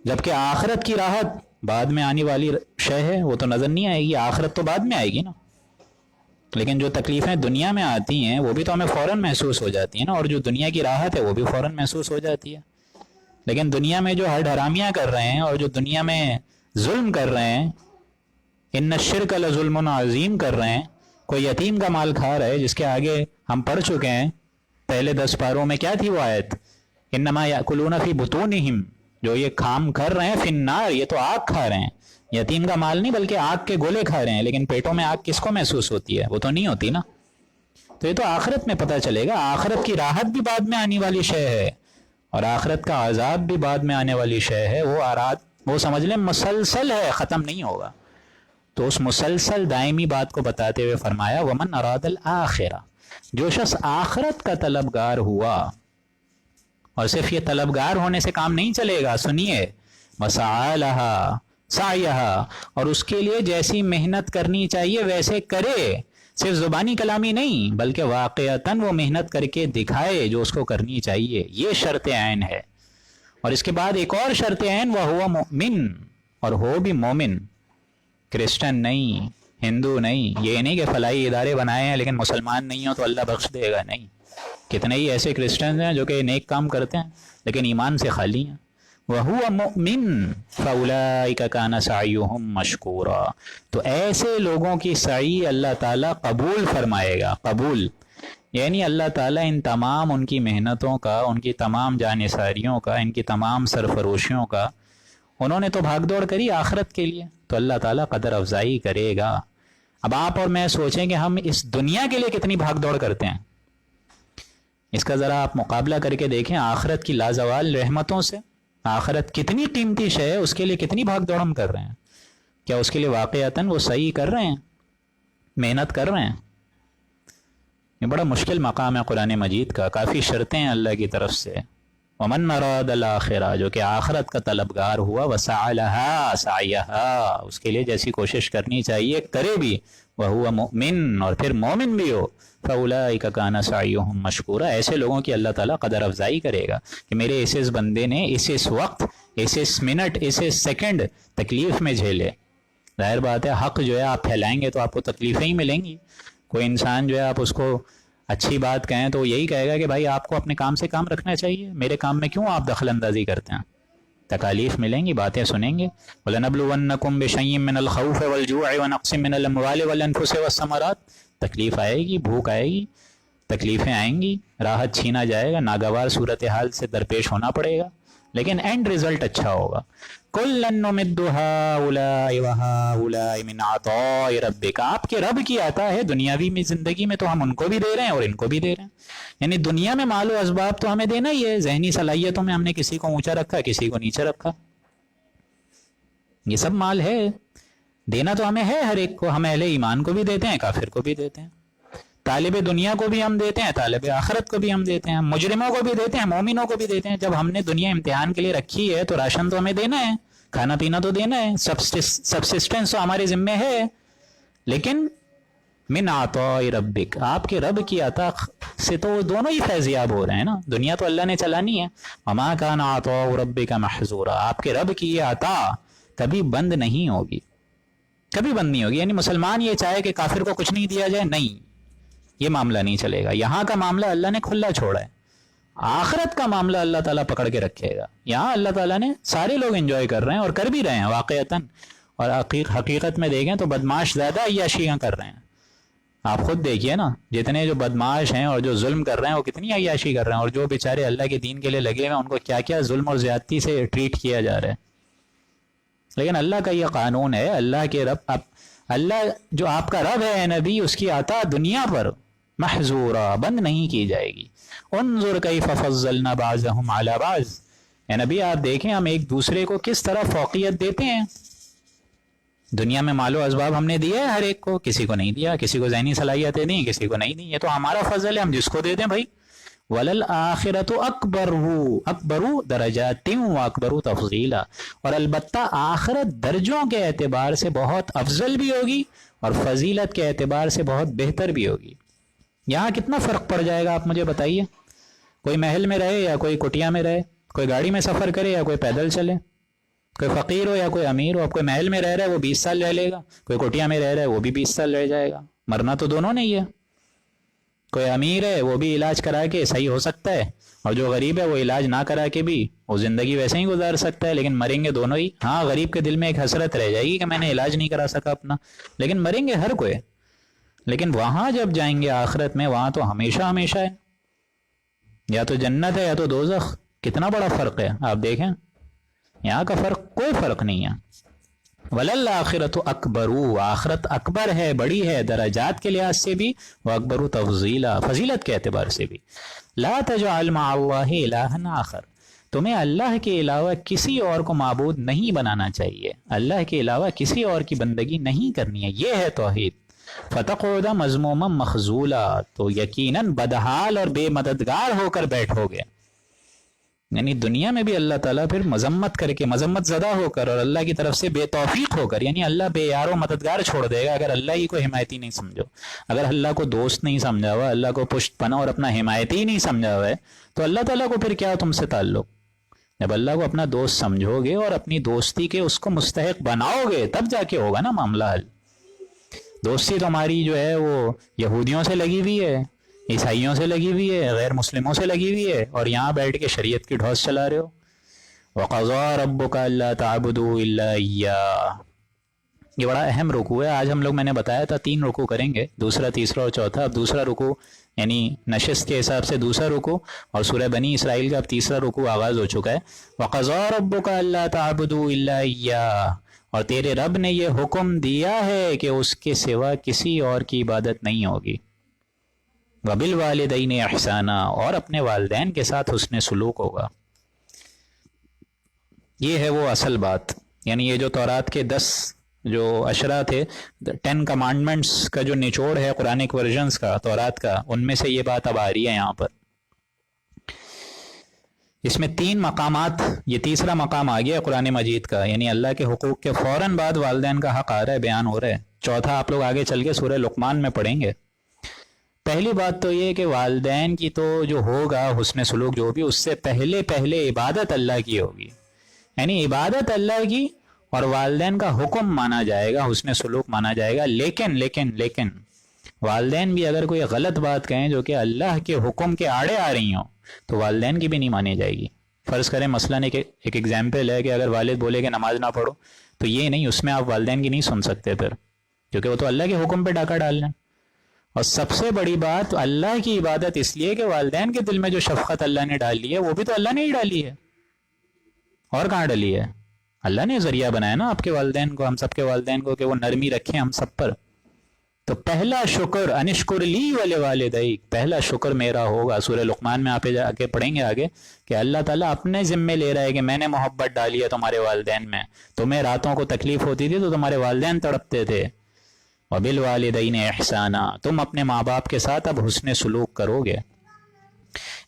جبکہ آخرت کی راحت بعد میں آنے والی شے ہے، وہ تو نظر نہیں آئے گی، آخرت تو بعد میں آئے گی نا، لیکن جو تکلیفیں دنیا میں آتی ہیں وہ بھی تو ہمیں فوراً محسوس ہو جاتی ہیں نا، اور جو دنیا کی راحت ہے وہ بھی فوراً محسوس ہو جاتی ہے۔ لیکن دنیا میں جو ہر حرامیاں کر رہے ہیں اور جو دنیا میں ظلم کر رہے ہیں، ان الشرک لظلم عظیم کر رہے ہیں، کوئی یتیم کا مال کھا رہا ہے، جس کے آگے ہم پڑھ چکے ہیں پہلے 10 پاروں میں، کیا تھی وہ آیت؟ انما یاکلون فی بطونہم، جو یہ کام کر رہے ہیں فی النار، یہ تو آگ کھا رہے ہیں، یتیم کا مال نہیں بلکہ آگ کے گولے کھا رہے ہیں، لیکن پیٹوں میں آگ کس کو محسوس ہوتی ہے؟ وہ تو نہیں ہوتی نا۔ تو یہ تو آخرت میں پتہ چلے گا، آخرت کی راحت بھی بعد میں آنے والی شے ہے، اور آخرت کا عذاب بھی بعد میں آنے والی شے ہے، وہ سمجھ لیں مسلسل ہے، ختم نہیں ہوگا۔ تو اس مسلسل دائمی بات کو بتاتے ہوئے فرمایا ومن اراد الآخرہ، جو شخص آخرت کا طلبگار ہوا، اور صرف یہ طلبگار ہونے سے کام نہیں چلے گا، سنیے، وسعی لہا سعیہا، اور اس کے لیے جیسی محنت کرنی چاہیے ویسے کرے، صرف زبانی کلامی نہیں بلکہ واقعتاً وہ محنت کر کے دکھائے جو اس کو کرنی چاہیے، یہ شرط عین ہے۔ اور اس کے بعد ایک اور شرط عین، وہ ہوا مؤمن، اور ہو بھی مومن، کرسچن نہیں، ہندو نہیں، یہ نہیں کہ فلاحی ادارے بنائے ہیں لیکن مسلمان نہیں ہو تو اللہ بخش دے گا، نہیں۔ کتنے ہی ایسے کرسچنز ہیں جو کہ نیک کام کرتے ہیں لیکن ایمان سے خالی ہیں۔ وَهُوَ مُؤْمِن فَأُولَٰئِكَ كَانَ سَعْيُهُمْ مَشْكُورًا، تو ایسے لوگوں کی سعی اللہ تعالیٰ قبول فرمائے گا، قبول، یعنی اللہ تعالیٰ ان تمام ان کی محنتوں کا، ان کی تمام جانثاریوں کا، ان کی تمام سرفروشیوں کا، انہوں نے تو بھاگ دوڑ کری آخرت کے لیے، تو اللہ تعالیٰ قدر افزائی کرے گا۔ اب آپ اور میں سوچیں کہ ہم اس دنیا کے لیے کتنی بھاگ دوڑ کرتے ہیں، اس کا ذرا آپ مقابلہ کر کے دیکھیں آخرت کی لازوال رحمتوں سے۔ آخرت کتنی قیمتی شے ہے، اس کے لیے کتنی بھاگ دوڑ ہم کر رہے ہیں، کیا اس کے لیے واقعتاً وہ صحیح کر رہے ہیں، محنت کر رہے ہیں؟ یہ بڑا مشکل مقام ہے قرآن مجید کا، کافی شرطیں ہیں اللہ کی طرف سے۔ ومن اراد الآخرہ، جو کہ آخرت کا طلبگار ہوا، وسعى لها سعیها، اس کے لیے جیسی کوشش کرنی چاہیے کرے بھی، وهو مؤمن، اور پھر مومن بھی ہو، فَأُولَٰئِكَ كَانَ سَعْيُهُمْ مَشْكُورًا، ایسے لوگوں کی اللہ تعالیٰ قدر افزائی کرے گا کہ میرے اس بندے نے اس وقت، اس منٹ، اس سیکنڈ تکلیف میں جھیلے۔ ظاہر بات ہے حق جو ہے آپ پھیلائیں گے تو آپ کو تکلیفیں ہی ملیں گی۔ کوئی انسان جو ہے آپ اس کو اچھی بات کہیں تو وہ یہی کہے گا کہ بھائی آپ کو اپنے کام سے کام رکھنا چاہیے، میرے کام میں کیوں آپ دخل اندازی کرتے ہیں؟ تکالیف ملیں گی، باتیں سنیں گے۔ وَلَنَبْلُوَنَّكُمْ بِشَيْءٍ مِّنَ الْخَوْفِ وَالْجُوعِ وَنَقْصٍ مِّنَ الْأَمْوَالِ وَالْأَنفُسِ وَالثَّمَرَاتِ، تکلیف آئے گی، بھوک آئے گی، تکلیفیں آئیں گی، راحت چھینا جائے گا، ناگوار صورتحال سے درپیش ہونا پڑے گا، لیکن اینڈ رزلٹ اچھا ہوگا۔ كُلًّا نُمِدُّ هَٰؤُلَاءِ وَهَٰؤُلَاءِ مِنْ عَطَاءِ رَبِّكَ، آپ کے رب کی عطا ہے دنیاوی میں زندگی میں تو ہم ان کو بھی دے رہے ہیں اور ان کو بھی دے رہے ہیں، یعنی دنیا میں مال و اسباب تو ہمیں دینا ہی ہے، ذہنی صلاحیتوں میں ہم نے کسی کو اونچا رکھا، کسی کو نیچے رکھا، یہ سب مال ہے، دینا تو ہمیں ہے ہر ایک کو، ہم اہل ایمان کو بھی دیتے ہیں، کافر کو بھی دیتے ہیں، طالب دنیا کو بھی ہم دیتے ہیں، طالب آخرت کو بھی ہم دیتے ہیں، مجرموں کو بھی دیتے ہیں، مومنوں کو بھی دیتے ہیں۔ جب ہم نے دنیا امتحان کے لیے رکھی ہے تو راشن تو ہمیں دینا ہے، کھانا پینا تو دینا ہے، سبسسٹنس تو ہمارے ذمے ہے، لیکن من عطاء ربک، آپ کے رب کی عطا سے تو دونوں ہی فیضیاب ہو رہے ہیں نا، دنیا تو اللہ نے چلانی ہے۔ وما کان عطاء ربک محظورا، آپ کے رب کی یہ عطا کبھی بند نہیں ہوگی، کبھی بند نہیں ہوگی، یعنی مسلمان یہ چاہے کہ کافر کو کچھ نہیں دیا جائے، نہیں، یہ معاملہ نہیں چلے گا۔ یہاں کا معاملہ اللہ نے کھلا چھوڑا ہے، آخرت کا معاملہ اللہ تعالیٰ پکڑ کے رکھے گا۔ یہاں اللہ تعالیٰ نے سارے لوگ انجوائے کر رہے ہیں اور کر بھی رہے ہیں واقعتاً، اور حقیقت میں دیکھیں تو بدماش زیادہ عیاشیاں کر رہے ہیں۔ آپ خود دیکھیے نا، جتنے جو بدماش ہیں اور جو ظلم کر رہے ہیں وہ کتنی عیاشی کر رہے ہیں، اور جو بیچارے اللہ کے دین کے لیے لگے ہوئے ہیں ان کو کیا کیا ظلم اور زیادتی سے ٹریٹ کیا جا رہا ہے۔ لیکن اللہ کا یہ قانون ہے، اللہ کے رب، اللہ جو آپ کا رب ہے نبی، اس کی عطا دنیا پر محظورہ، بند نہیں کی جائے گی۔ انظر کیف فضلنا بعضهم علی بعض، اے نبی آپ دیکھیں ہم ایک دوسرے کو کس طرح فوقیت دیتے ہیں۔ دنیا میں مال و اسباب ہم نے دیا ہے ہر ایک کو، کسی کو نہیں دیا، کسی کو ذہنی صلاحیتیں دیں، کسی کو نہیں دیں، یہ تو ہمارا فضل ہے، ہم جس کو دے دیں بھائی۔ وَلَلْآخِرَةُ أَكْبَرُ دَرَجَاتٍ وَأَكْبَرُ تَفْضِيلًا، اور البتہ آخرت درجوں کے اعتبار سے بہت افضل بھی ہوگی اور فضیلت کے اعتبار سے بہت بہتر بھی ہوگی۔ یہاں کتنا فرق پڑ جائے گا آپ مجھے بتائیے، کوئی محل میں رہے یا کوئی کٹیا میں رہے، کوئی گاڑی میں سفر کرے یا کوئی پیدل چلے، کوئی فقیر ہو یا کوئی امیر ہو، اب کوئی محل میں رہ رہا ہے وہ 20 سال رہ لے گا، کوئی کٹیا میں رہ رہا ہے وہ بھی 20 سال رہ جائے گا، مرنا تو دونوں نے ہی ہے۔ کوئی امیر ہے وہ بھی علاج کرا کے صحیح ہو سکتا ہے، اور جو غریب ہے وہ علاج نہ کرا کے بھی وہ زندگی ویسے ہی گزار سکتا ہے، لیکن مریں گے دونوں ہی۔ ہاں غریب کے دل میں ایک حسرت رہ جائے گی کہ میں نے علاج نہیں کرا سکا اپنا، لیکن مریں گے ہر کوئی۔ لیکن وہاں جب جائیں گے آخرت میں، وہاں تو ہمیشہ ہمیشہ ہے، یا تو جنت ہے یا تو دوزخ، کتنا بڑا فرق ہے آپ دیکھیں، یہاں کا فرق کوئی فرق نہیں ہے۔ وَلَلْآخِرَةُ أَكْبَرُ، آخرت اکبر ہے، بڑی ہے، درجات کے لحاظ سے بھی، وَأَكْبَرُ تَفْضِيلًا، فضیلت کے اعتبار سے بھی۔ لَا تَجْعَلْ مَعَ اللَّهِ إِلَٰهًا آخَرَ، تمہیں اللہ کے علاوہ کسی اور کو معبود نہیں بنانا چاہیے، اللہ کے علاوہ کسی اور کی بندگی نہیں کرنی ہے، یہ ہے توحید۔ فَتَقْعُدَ مَذْمُومًا مَخْذُولًا، تو یقیناً بدحال اور بے مددگار ہو کر بیٹھو گے۔ یعنی دنیا میں بھی اللہ تعالیٰ پھر مذمت کر کے، مذمت زدہ ہو کر اور اللہ کی طرف سے بے توفیق ہو کر، یعنی اللہ بے یار و مددگار چھوڑ دے گا اگر اللہ ہی کو حمایتی نہیں سمجھو، اگر اللہ کو دوست نہیں سمجھا ہوا، اللہ کو پشت پناہ اور اپنا حمایتی نہیں سمجھا ہوا ہے، تو اللہ تعالیٰ کو پھر کیا تم سے تعلق؟ جب اللہ کو اپنا دوست سمجھو گے اور اپنی دوستی کے اس کو مستحق بناؤ گے تب جا کے ہوگا نا معاملہ حل۔ دوستی تمہاری جو ہے وہ یہودیوں سے لگی ہوئی ہے، عیسائیوں سے لگی ہوئی ہے، غیر مسلموں سے لگی ہوئی ہے، اور یہاں بیٹھ کے شریعت کی ڈھوس چلا رہے ہو۔ وَقَضَىٰ رَبُّكَ أَلَّا تَعْبُدُوا إِلَّا إِيَّاهُ، یہ بڑا اہم رکوع ہے۔ آج ہم لوگ، میں نے بتایا تھا 3 رکوع کریں گے، دوسرا، تیسرا اور چوتھا۔ اب دوسرا رکوع یعنی نشست کے حساب سے دوسرا رکوع، اور سورہ بنی اسرائیل کا اب تیسرا رکوع آغاز ہو چکا ہے۔ وَقَضَىٰ رَبُّكَ أَلَّا تَعْبُدُوا إِلَّا إِيَّاهُ، اور تیرے رب نے یہ حکم دیا ہے کہ اس کے سوا کسی اور کی عبادت نہیں ہوگی۔ وَبِالْوَالِدَيْنِ إِحْسَانًا، اور اپنے والدین کے ساتھ حسن سلوک ہوگا۔ یہ ہے وہ اصل بات، یعنی یہ جو تورات کے 10 جو اشرا تھے، 10 کمانڈمنٹس کا جو نچوڑ ہے قرآنک ورژنز کا، تورات کا، ان میں سے یہ بات اب آ رہی ہے یہاں پر۔ اس میں 3 مقامات، یہ تیسرا مقام آ گیا قرآن مجید کا، یعنی اللہ کے حقوق کے فوراً بعد والدین کا حق آ رہا ہے، بیان ہو رہا ہے۔ چوتھا آپ لوگ آگے چل کے سورہ لقمان میں پڑھیں گے۔ پہلی بات تو یہ کہ والدین کی تو جو ہوگا حسن سلوک جو بھی، اس سے پہلے عبادت اللہ کی ہوگی، یعنی عبادت اللہ کی، اور والدین کا حکم مانا جائے گا، حسن سلوک مانا جائے گا۔ لیکن والدین بھی اگر کوئی غلط بات کہیں جو کہ اللہ کے حکم کے آڑے آ رہی ہوں تو والدین کی بھی نہیں مانی جائے گی۔ فرض کریں مثلاً ایک ایگزامپل ہے کہ اگر والد بولے کہ نماز نہ پڑھو، تو یہ نہیں، اس میں آپ والدین کی نہیں سن سکتے پھر، کیونکہ وہ تو اللہ کے حکم پہ ڈاکہ ڈال لیں۔ اور سب سے بڑی بات، اللہ کی عبادت اس لیے کہ والدین کے دل میں جو شفقت اللہ نے ڈالی ہے وہ بھی تو اللہ نے ہی ڈالی ہے، اور کہاں ڈالی ہے؟ اللہ نے ذریعہ بنایا نا آپ کے والدین کو، ہم سب کے والدین کو، کہ وہ نرمی رکھیں ہم سب پر۔ تو پہلا شکر انشکر لی ولوالدیک، پہلا شکر میرا ہوگا۔ سورہ لقمان میں آپ جا کے پڑھیں گے آگے کہ اللہ تعالیٰ اپنے ذمے لے رہا ہے کہ میں نے محبت ڈالی ہے تمہارے والدین میں، تمہیں راتوں کو تکلیف ہوتی تھی تو تمہارے والدین تڑپتے تھے۔ وَبِالْوَالِدَيْنِ إِحْسَانًا، تم اپنے ماں باپ کے ساتھ اب حسن سلوک کرو گے۔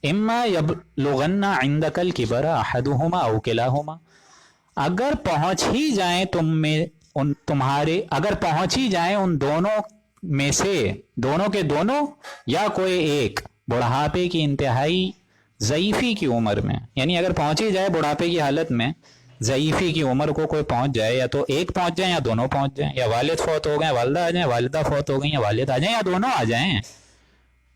اِمَّا يَبْلُغَنَّ عِنْدَكَ الْكِبَرَ أَحَدُهُمَا أَوْ كِلَاهُمَا، اگر پہنچ ہی جائیں تم میں اگر پہنچ ہی جائیں ان دونوں میں سے، دونوں کے دونوں، یا کوئی ایک، بڑھاپے کی انتہائی ضعیفی کی عمر میں، یعنی اگر پہنچ ہی جائے بڑھاپے کی حالت میں، ضعیفی کی عمر کو کوئی پہنچ جائے، یا تو ایک پہنچ جائیں یا دونوں پہنچ جائیں، یا والد فوت ہو گئے والدہ آ جائیں، والدہ فوت ہو گئی یا والد آ جائیں، یا دونوں آ جائیں،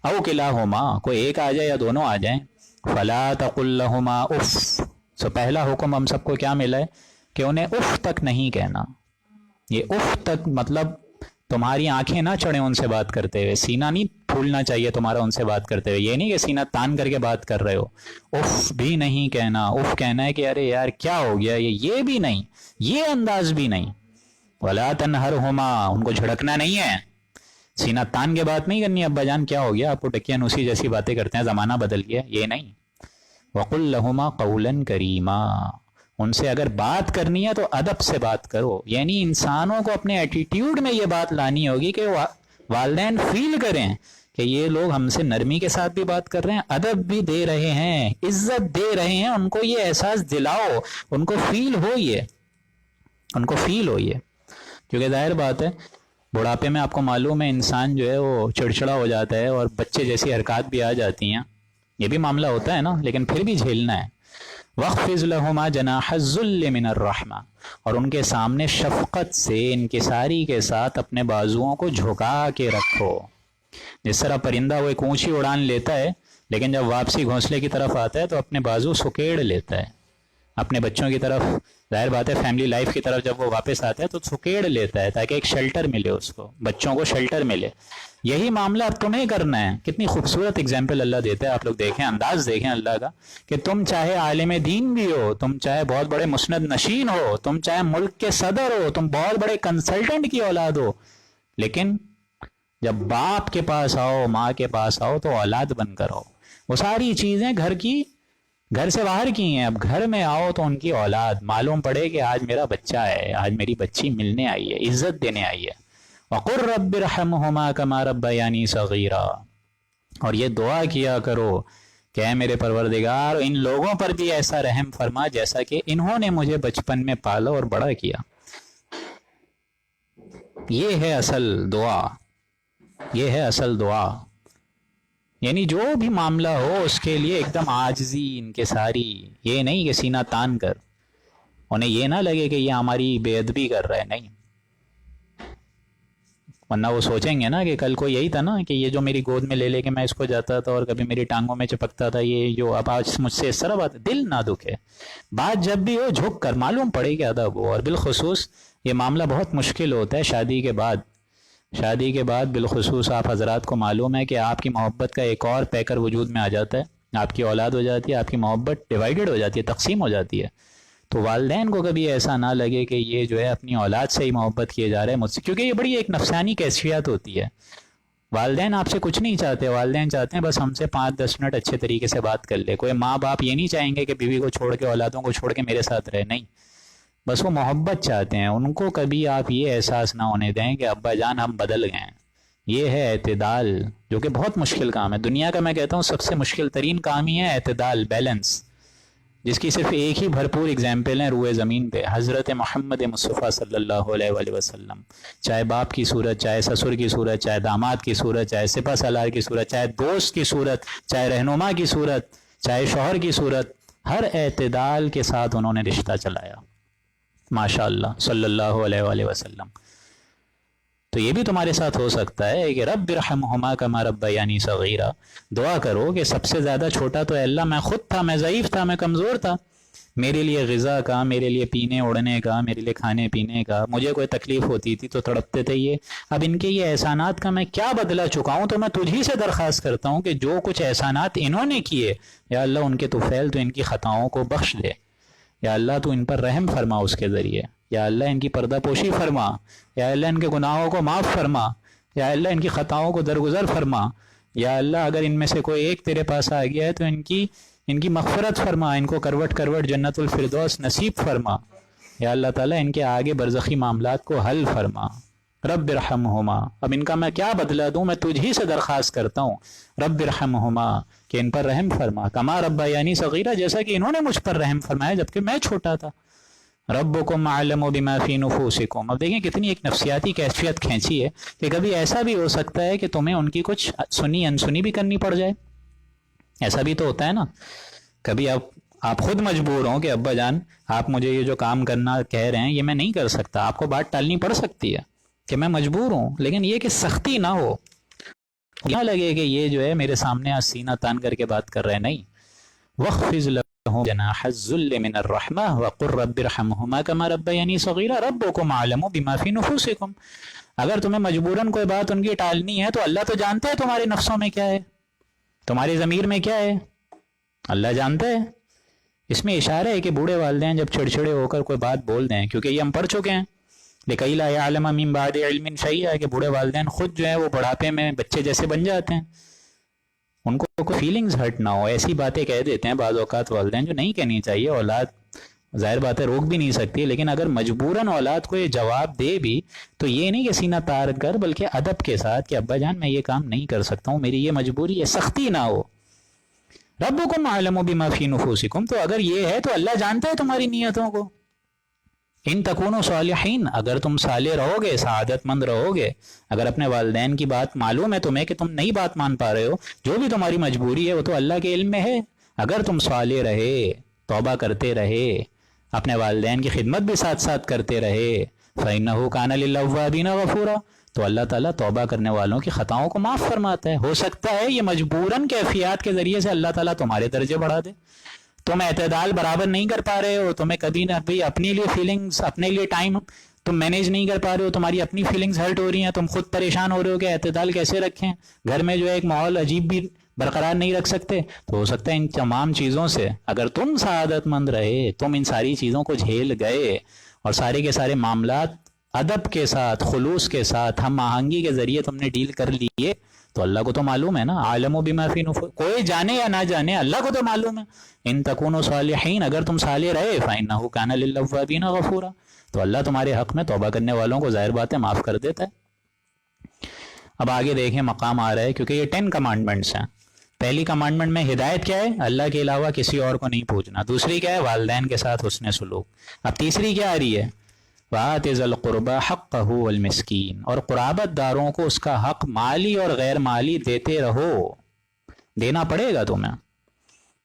او کلاہما، کوئی ایک آ جائے یا دونوں آ جائیں، فلا تقل لہما اف، سو پہلا حکم ہم سب کو کیا ملا ہے کہ انہیں اف تک نہیں کہنا۔ یہ اف تک مطلب تمہاری آنکھیں نہ چڑھیں ان سے بات کرتے ہوئے، سینہ نہیں پھولنا چاہیے تمہارا ان سے بات کرتے ہوئے، یہ نہیں کہ سینہ تان کر کے بات کر رہے ہو، اف بھی نہیں کہنا۔ اف کہنا ہے کہ ارے یار کیا ہو گیا، یہ بھی نہیں، یہ انداز بھی نہیں۔ ولا تنہرہما، ان کو جھڑکنا نہیں ہے، سینہ تان کے بات نہیں کرنی، ابا جان کیا ہو گیا، آپ کو ڈکیانوسی جیسی باتیں کرتے ہیں، زمانہ بدل گیا، یہ نہیں۔ وقل لہما قولا کریما، ان سے اگر بات کرنی ہے تو ادب سے بات کرو، یعنی انسانوں کو اپنے ایٹیٹیوڈ میں یہ بات لانی ہوگی کہ والدین فیل کریں کہ یہ لوگ ہم سے نرمی کے ساتھ بھی بات کر رہے ہیں، ادب بھی دے رہے ہیں، عزت دے رہے ہیں، ان کو یہ احساس دلاؤ، ان کو فیل ہو، یہ کیونکہ ظاہر بات ہے بڑھاپے میں آپ کو معلوم ہے انسان جو ہے وہ چڑچڑا ہو جاتا ہے اور بچے جیسی حرکات بھی آ جاتی ہیں، یہ بھی معاملہ ہوتا ہے نا، لیکن پھر بھی جھیلنا ہے۔ وَاخْفِضْ لَهُمَا جَنَاحَ الذُّلِّ مِنَ الرَّحْمَةِ، اور ان کے سامنے شفقت سے، انکساری کے ساتھ اپنے بازوؤں کو جھکا کے رکھو۔ جس طرح پرندہ وہ ایک اونچی اڑان لیتا ہے لیکن جب واپسی گھونسلے کی طرف آتا ہے تو اپنے بازو سکیڑ لیتا ہے، اپنے بچوں کی طرف، ظاہر بات ہے فیملی لائف کی طرف جب وہ واپس آتا ہے تو سکیڑ لیتا ہے تاکہ ایک شیلٹر ملے اس کو، بچوں کو شیلٹر ملے۔ یہی معاملہ اب تمہیں کرنا ہے۔ کتنی خوبصورت اگزامپل اللہ دیتا ہے، آپ لوگ دیکھیں، انداز دیکھیں اللہ کا، کہ تم چاہے عالم دین بھی ہو، تم چاہے بہت بڑے مسند نشین ہو، تم چاہے ملک کے صدر ہو، تم بہت بڑے کنسلٹنٹ کی اولاد ہو، لیکن جب باپ کے پاس آؤ، ماں کے پاس آؤ تو اولاد بن کر آؤ۔ وہ ساری چیزیں گھر سے باہر کی ہیں، اب گھر میں آؤ تو ان کی اولاد معلوم پڑے کہ آج میرا بچہ ہے، آج میری بچی ملنے آئی ہے، عزت دینے آئی ہے۔ وَقُلْ رَبِّ ارْحَمْهُمَا كَمَا رَبَّيَانِي صَغِيرًا، اور یہ دعا کیا کرو کہ اے میرے پروردگار ان لوگوں پر بھی ایسا رحم فرما جیسا کہ انہوں نے مجھے بچپن میں پالا اور بڑا کیا۔ یہ ہے اصل دعا، یہ ہے اصل دعا۔ یعنی جو بھی معاملہ ہو اس کے لیے ایک دم عاجزی ان کے ساری، یہ نہیں کہ سینہ تان کر، انہیں یہ نہ لگے کہ یہ ہماری بے ادبی کر رہا ہے، نہیں، ورنہ وہ سوچیں گے نا کہ کل کو یہی تھا نا کہ یہ جو میری گود میں لے لے کے میں اس کو جاتا تھا اور کبھی میری ٹانگوں میں چپکتا تھا، یہ جو اب آج مجھ سے اس طرح بات، دل نہ دکھے، بات جب بھی ہو جھک کر معلوم پڑے کہ ادب ہو۔ اور بالخصوص یہ معاملہ بہت مشکل ہوتا ہے شادی کے بعد، شادی کے بعد بالخصوص آپ حضرات کو معلوم ہے کہ آپ کی محبت کا ایک اور پیکر وجود میں آ جاتا ہے، آپ کی اولاد ہو جاتی ہے، آپ کی محبت ڈیوائیڈڈ ہو جاتی ہے، تقسیم ہو جاتی ہے۔ تو والدین کو کبھی ایسا نہ لگے کہ یہ جو ہے اپنی اولاد سے ہی محبت کیے جا رہے ہیں مجھ سے، کیونکہ یہ بڑی ایک نفسانی کیفیت ہوتی ہے۔ والدین آپ سے کچھ نہیں چاہتے، والدین چاہتے ہیں بس ہم سے 5-10 منٹ اچھے طریقے سے بات کر لے۔ کوئی ماں باپ یہ نہیں چاہیں گے کہ بیوی کو چھوڑ کے، اولادوں کو چھوڑ کے میرے ساتھ رہے، نہیں، بس وہ محبت چاہتے ہیں۔ ان کو کبھی آپ یہ احساس نہ ہونے دیں کہ ابا جان ہم بدل گئے ہیں۔ یہ ہے اعتدال، جو کہ بہت مشکل کام ہے دنیا کا، میں کہتا ہوں سب سے مشکل ترین کام ہی ہے اعتدال، بیلنس، جس کی صرف ایک ہی بھرپور اگزامپل ہے روئے زمین پہ، حضرت محمد مصطفیٰ صلی اللہ علیہ وآلہ وسلم۔ چاہے باپ کی صورت، چاہے سسر کی صورت، چاہے داماد کی صورت، چاہے سپہ سالار کی صورت، چاہے دوست کی صورت، چاہے رہنما کی صورت، چاہے شوہر کی صورت، ہر اعتدال کے ساتھ انہوں نے رشتہ چلایا، ماشاء اللہ صلی اللہ علیہ وآلہ وسلم۔ تو یہ بھی تمہارے ساتھ ہو سکتا ہے کہ رب ارحمہما کما ربیانی صغیرا، دعا کرو کہ سب سے زیادہ چھوٹا تو اے اللہ میں خود تھا، میں ضعیف تھا، میں کمزور تھا، میرے لیے غذا کا، میرے لیے پینے اوڑھنے کا، میرے لیے کھانے پینے کا مجھے کوئی تکلیف ہوتی تھی تو تڑپتے تھے یہ، اب ان کے یہ احسانات کا میں کیا بدلہ چکا ہوں، تو میں تجھ ہی سے درخواست کرتا ہوں کہ جو کچھ احسانات انہوں نے کیے یا اللہ ان کے طفیل تو ان کی خطاؤں کو بخش دے، یا اللہ تو ان پر رحم فرما اس کے ذریعے، یا اللہ ان کی پردہ پوشی فرما، یا اللہ ان کے گناہوں کو معاف فرما، یا اللہ ان کی خطاؤں کو درگزر فرما، یا اللہ اگر ان میں سے کوئی ایک تیرے پاس آ گیا ہے تو ان کی مغفرت فرما، ان کو کروٹ کروٹ جنت الفردوس نصیب فرما، یا اللہ تعالیٰ ان کے آگے برزخی معاملات کو حل فرما۔ رب ارحمہما، اب ان کا میں کیا بدلہ دوں، میں تجھ ہی سے درخواست کرتا ہوں رب ارحمہما کہ ان پر رحم فرما، کما ربیانی صغیرہ، جیسا کہ انہوں نے مجھ پر رحم فرمایا جبکہ میں چھوٹا تھا۔ ربکم اعلم بما فی نفوسکم، اب دیکھیں کتنی ایک نفسیاتی کیفیت کھینچی ہے کہ کبھی ایسا بھی ہو سکتا ہے کہ تمہیں ان کی کچھ سنی انسنی بھی کرنی پڑ جائے، ایسا بھی تو ہوتا ہے نا، کبھی آپ خود مجبور ہوں کہ ابا جان آپ مجھے یہ جو کام کرنا کہہ رہے ہیں یہ میں نہیں کر سکتا، آپ کو بات ٹالنی پڑ سکتی ہے کہ میں مجبور ہوں، لیکن یہ کہ سختی نہ ہو، نہ لگے کہ یہ جو ہے میرے سامنے سینہ تان کر کے بات کر رہے ہیں، نہیں، وَخْفِضْ لَهُمْ جَنَاحَ الذُّلِّ مِنَ الرَّحْمَةِ وَقُلْ رَبِّ ارْحَمْهُمَا كَمَا رَبَّيَانِي صَغِيرًا رَبُّكُمْ أَعْلَمُ بِمَا فِي نُفُوسِكُمْ۔ اگر تمہیں مجبوراً کوئی بات ان کی ٹالنی ہے تو اللہ تو جانتے ہیں تمہارے نفسوں میں کیا ہے، تمہاری ضمیر میں کیا ہے، اللہ جانتا ہے۔ اس میں اشارہ ہے کہ بوڑھے والدین جب چڑچڑے ہو کر کوئی بات بول دیں، کیونکہ یہ ہم پڑھ چکے ہیں لِكَيْ لَا يَعْلَمَ مِن بَعْدِ عِلْمٍ شَيْئًا، کہ بوڑھے والدین خود جو ہے وہ بڑھاپے میں بچے جیسے بن جاتے ہیں، ان کو کوئی فیلنگز ہرٹ نہ ہو، ایسی باتیں کہہ دیتے ہیں بعض اوقات والدین جو نہیں کہنی چاہیے، اولاد ظاہر باتیں روک بھی نہیں سکتی، لیکن اگر مجبوراً اولاد کو یہ جواب دے بھی تو یہ نہیں کہ سینہ تار کر، بلکہ ادب کے ساتھ کہ ابا جان میں یہ کام نہیں کر سکتا ہوں، میری یہ مجبوری ہے، سختی نہ ہو۔ ربکم اعلم بما فی نفوسکم، تو اگر یہ ہے تو اللہ جانتا ہے تمہاری نیتوں کو۔ ان تکونوا صالحین، اگر تم صالح رہو گے، سعادت مند رہو گے، اگر اپنے والدین کی بات معلوم ہے تمہیں کہ تم نئی بات مان پا رہے ہو، جو بھی تمہاری مجبوری ہے وہ تو اللہ کے علم میں ہے، اگر تم صالح رہے، توبہ کرتے رہے، اپنے والدین کی خدمت بھی ساتھ ساتھ کرتے رہے، فَإِنَّهُ كَانَ لِلْأَوَّابِينَ غَفُورًا، تو اللہ تعالیٰ توبہ کرنے والوں کی خطاؤں کو معاف فرماتا ہے۔ ہو سکتا ہے یہ مجبوراً کیفیات کے ذریعے سے اللہ تعالیٰ تمہارے درجے بڑھا دے، تم اعتدال برابر نہیں کر پا رہے ہو، تمہیں کبھی نہ کبھی اپنے لیے فیلنگز، اپنے لیے ٹائم تم مینیج نہیں کر پا رہے ہو، تمہاری اپنی فیلنگز ہرٹ ہو رہی ہیں، تم خود پریشان ہو رہے ہو کہ اعتدال کیسے رکھیں، گھر میں جو ہے ایک ماحول عجیب بھی برقرار نہیں رکھ سکتے، تو ہو سکتا ہے ان تمام چیزوں سے اگر تم سعادت مند رہے، تم ان ساری چیزوں کو جھیل گئے اور سارے کے سارے معاملات ادب کے ساتھ، خلوص کے ساتھ، ہم آہنگی کے ذریعے تم نے ڈیل کر لیے، تو اللہ کو تو معلوم ہے نا، عالم بما فی نفوس، کوئی جانے یا نہ جانے اللہ کو تو معلوم ہے۔ ان تکونوا صالحین، اگر تم صالح رہے، فإنہ کان للأوابین غفورا، تو اللہ تمہارے حق میں توبہ کرنے والوں کو ظاہر بات ہے معاف کر دیتا ہے۔ اب آگے دیکھیں مقام آ رہا ہے، کیونکہ یہ 10 کمانڈمنٹس ہیں، پہلی کمانڈمنٹ میں ہدایت کیا ہے؟ اللہ کے علاوہ کسی اور کو نہیں پوجنا. دوسری کیا ہے؟ والدین کے ساتھ حسن سلوک. اب تیسری کیا آ رہی ہے؟ وَآتِ ذِي الْقُرْبَىٰ حَقَّهُ وَالْمِسْكِينَ، اور قرابت داروں کو اس کا حق مالی اور غیر مالی دیتے رہو. دینا پڑے گا تمہیں.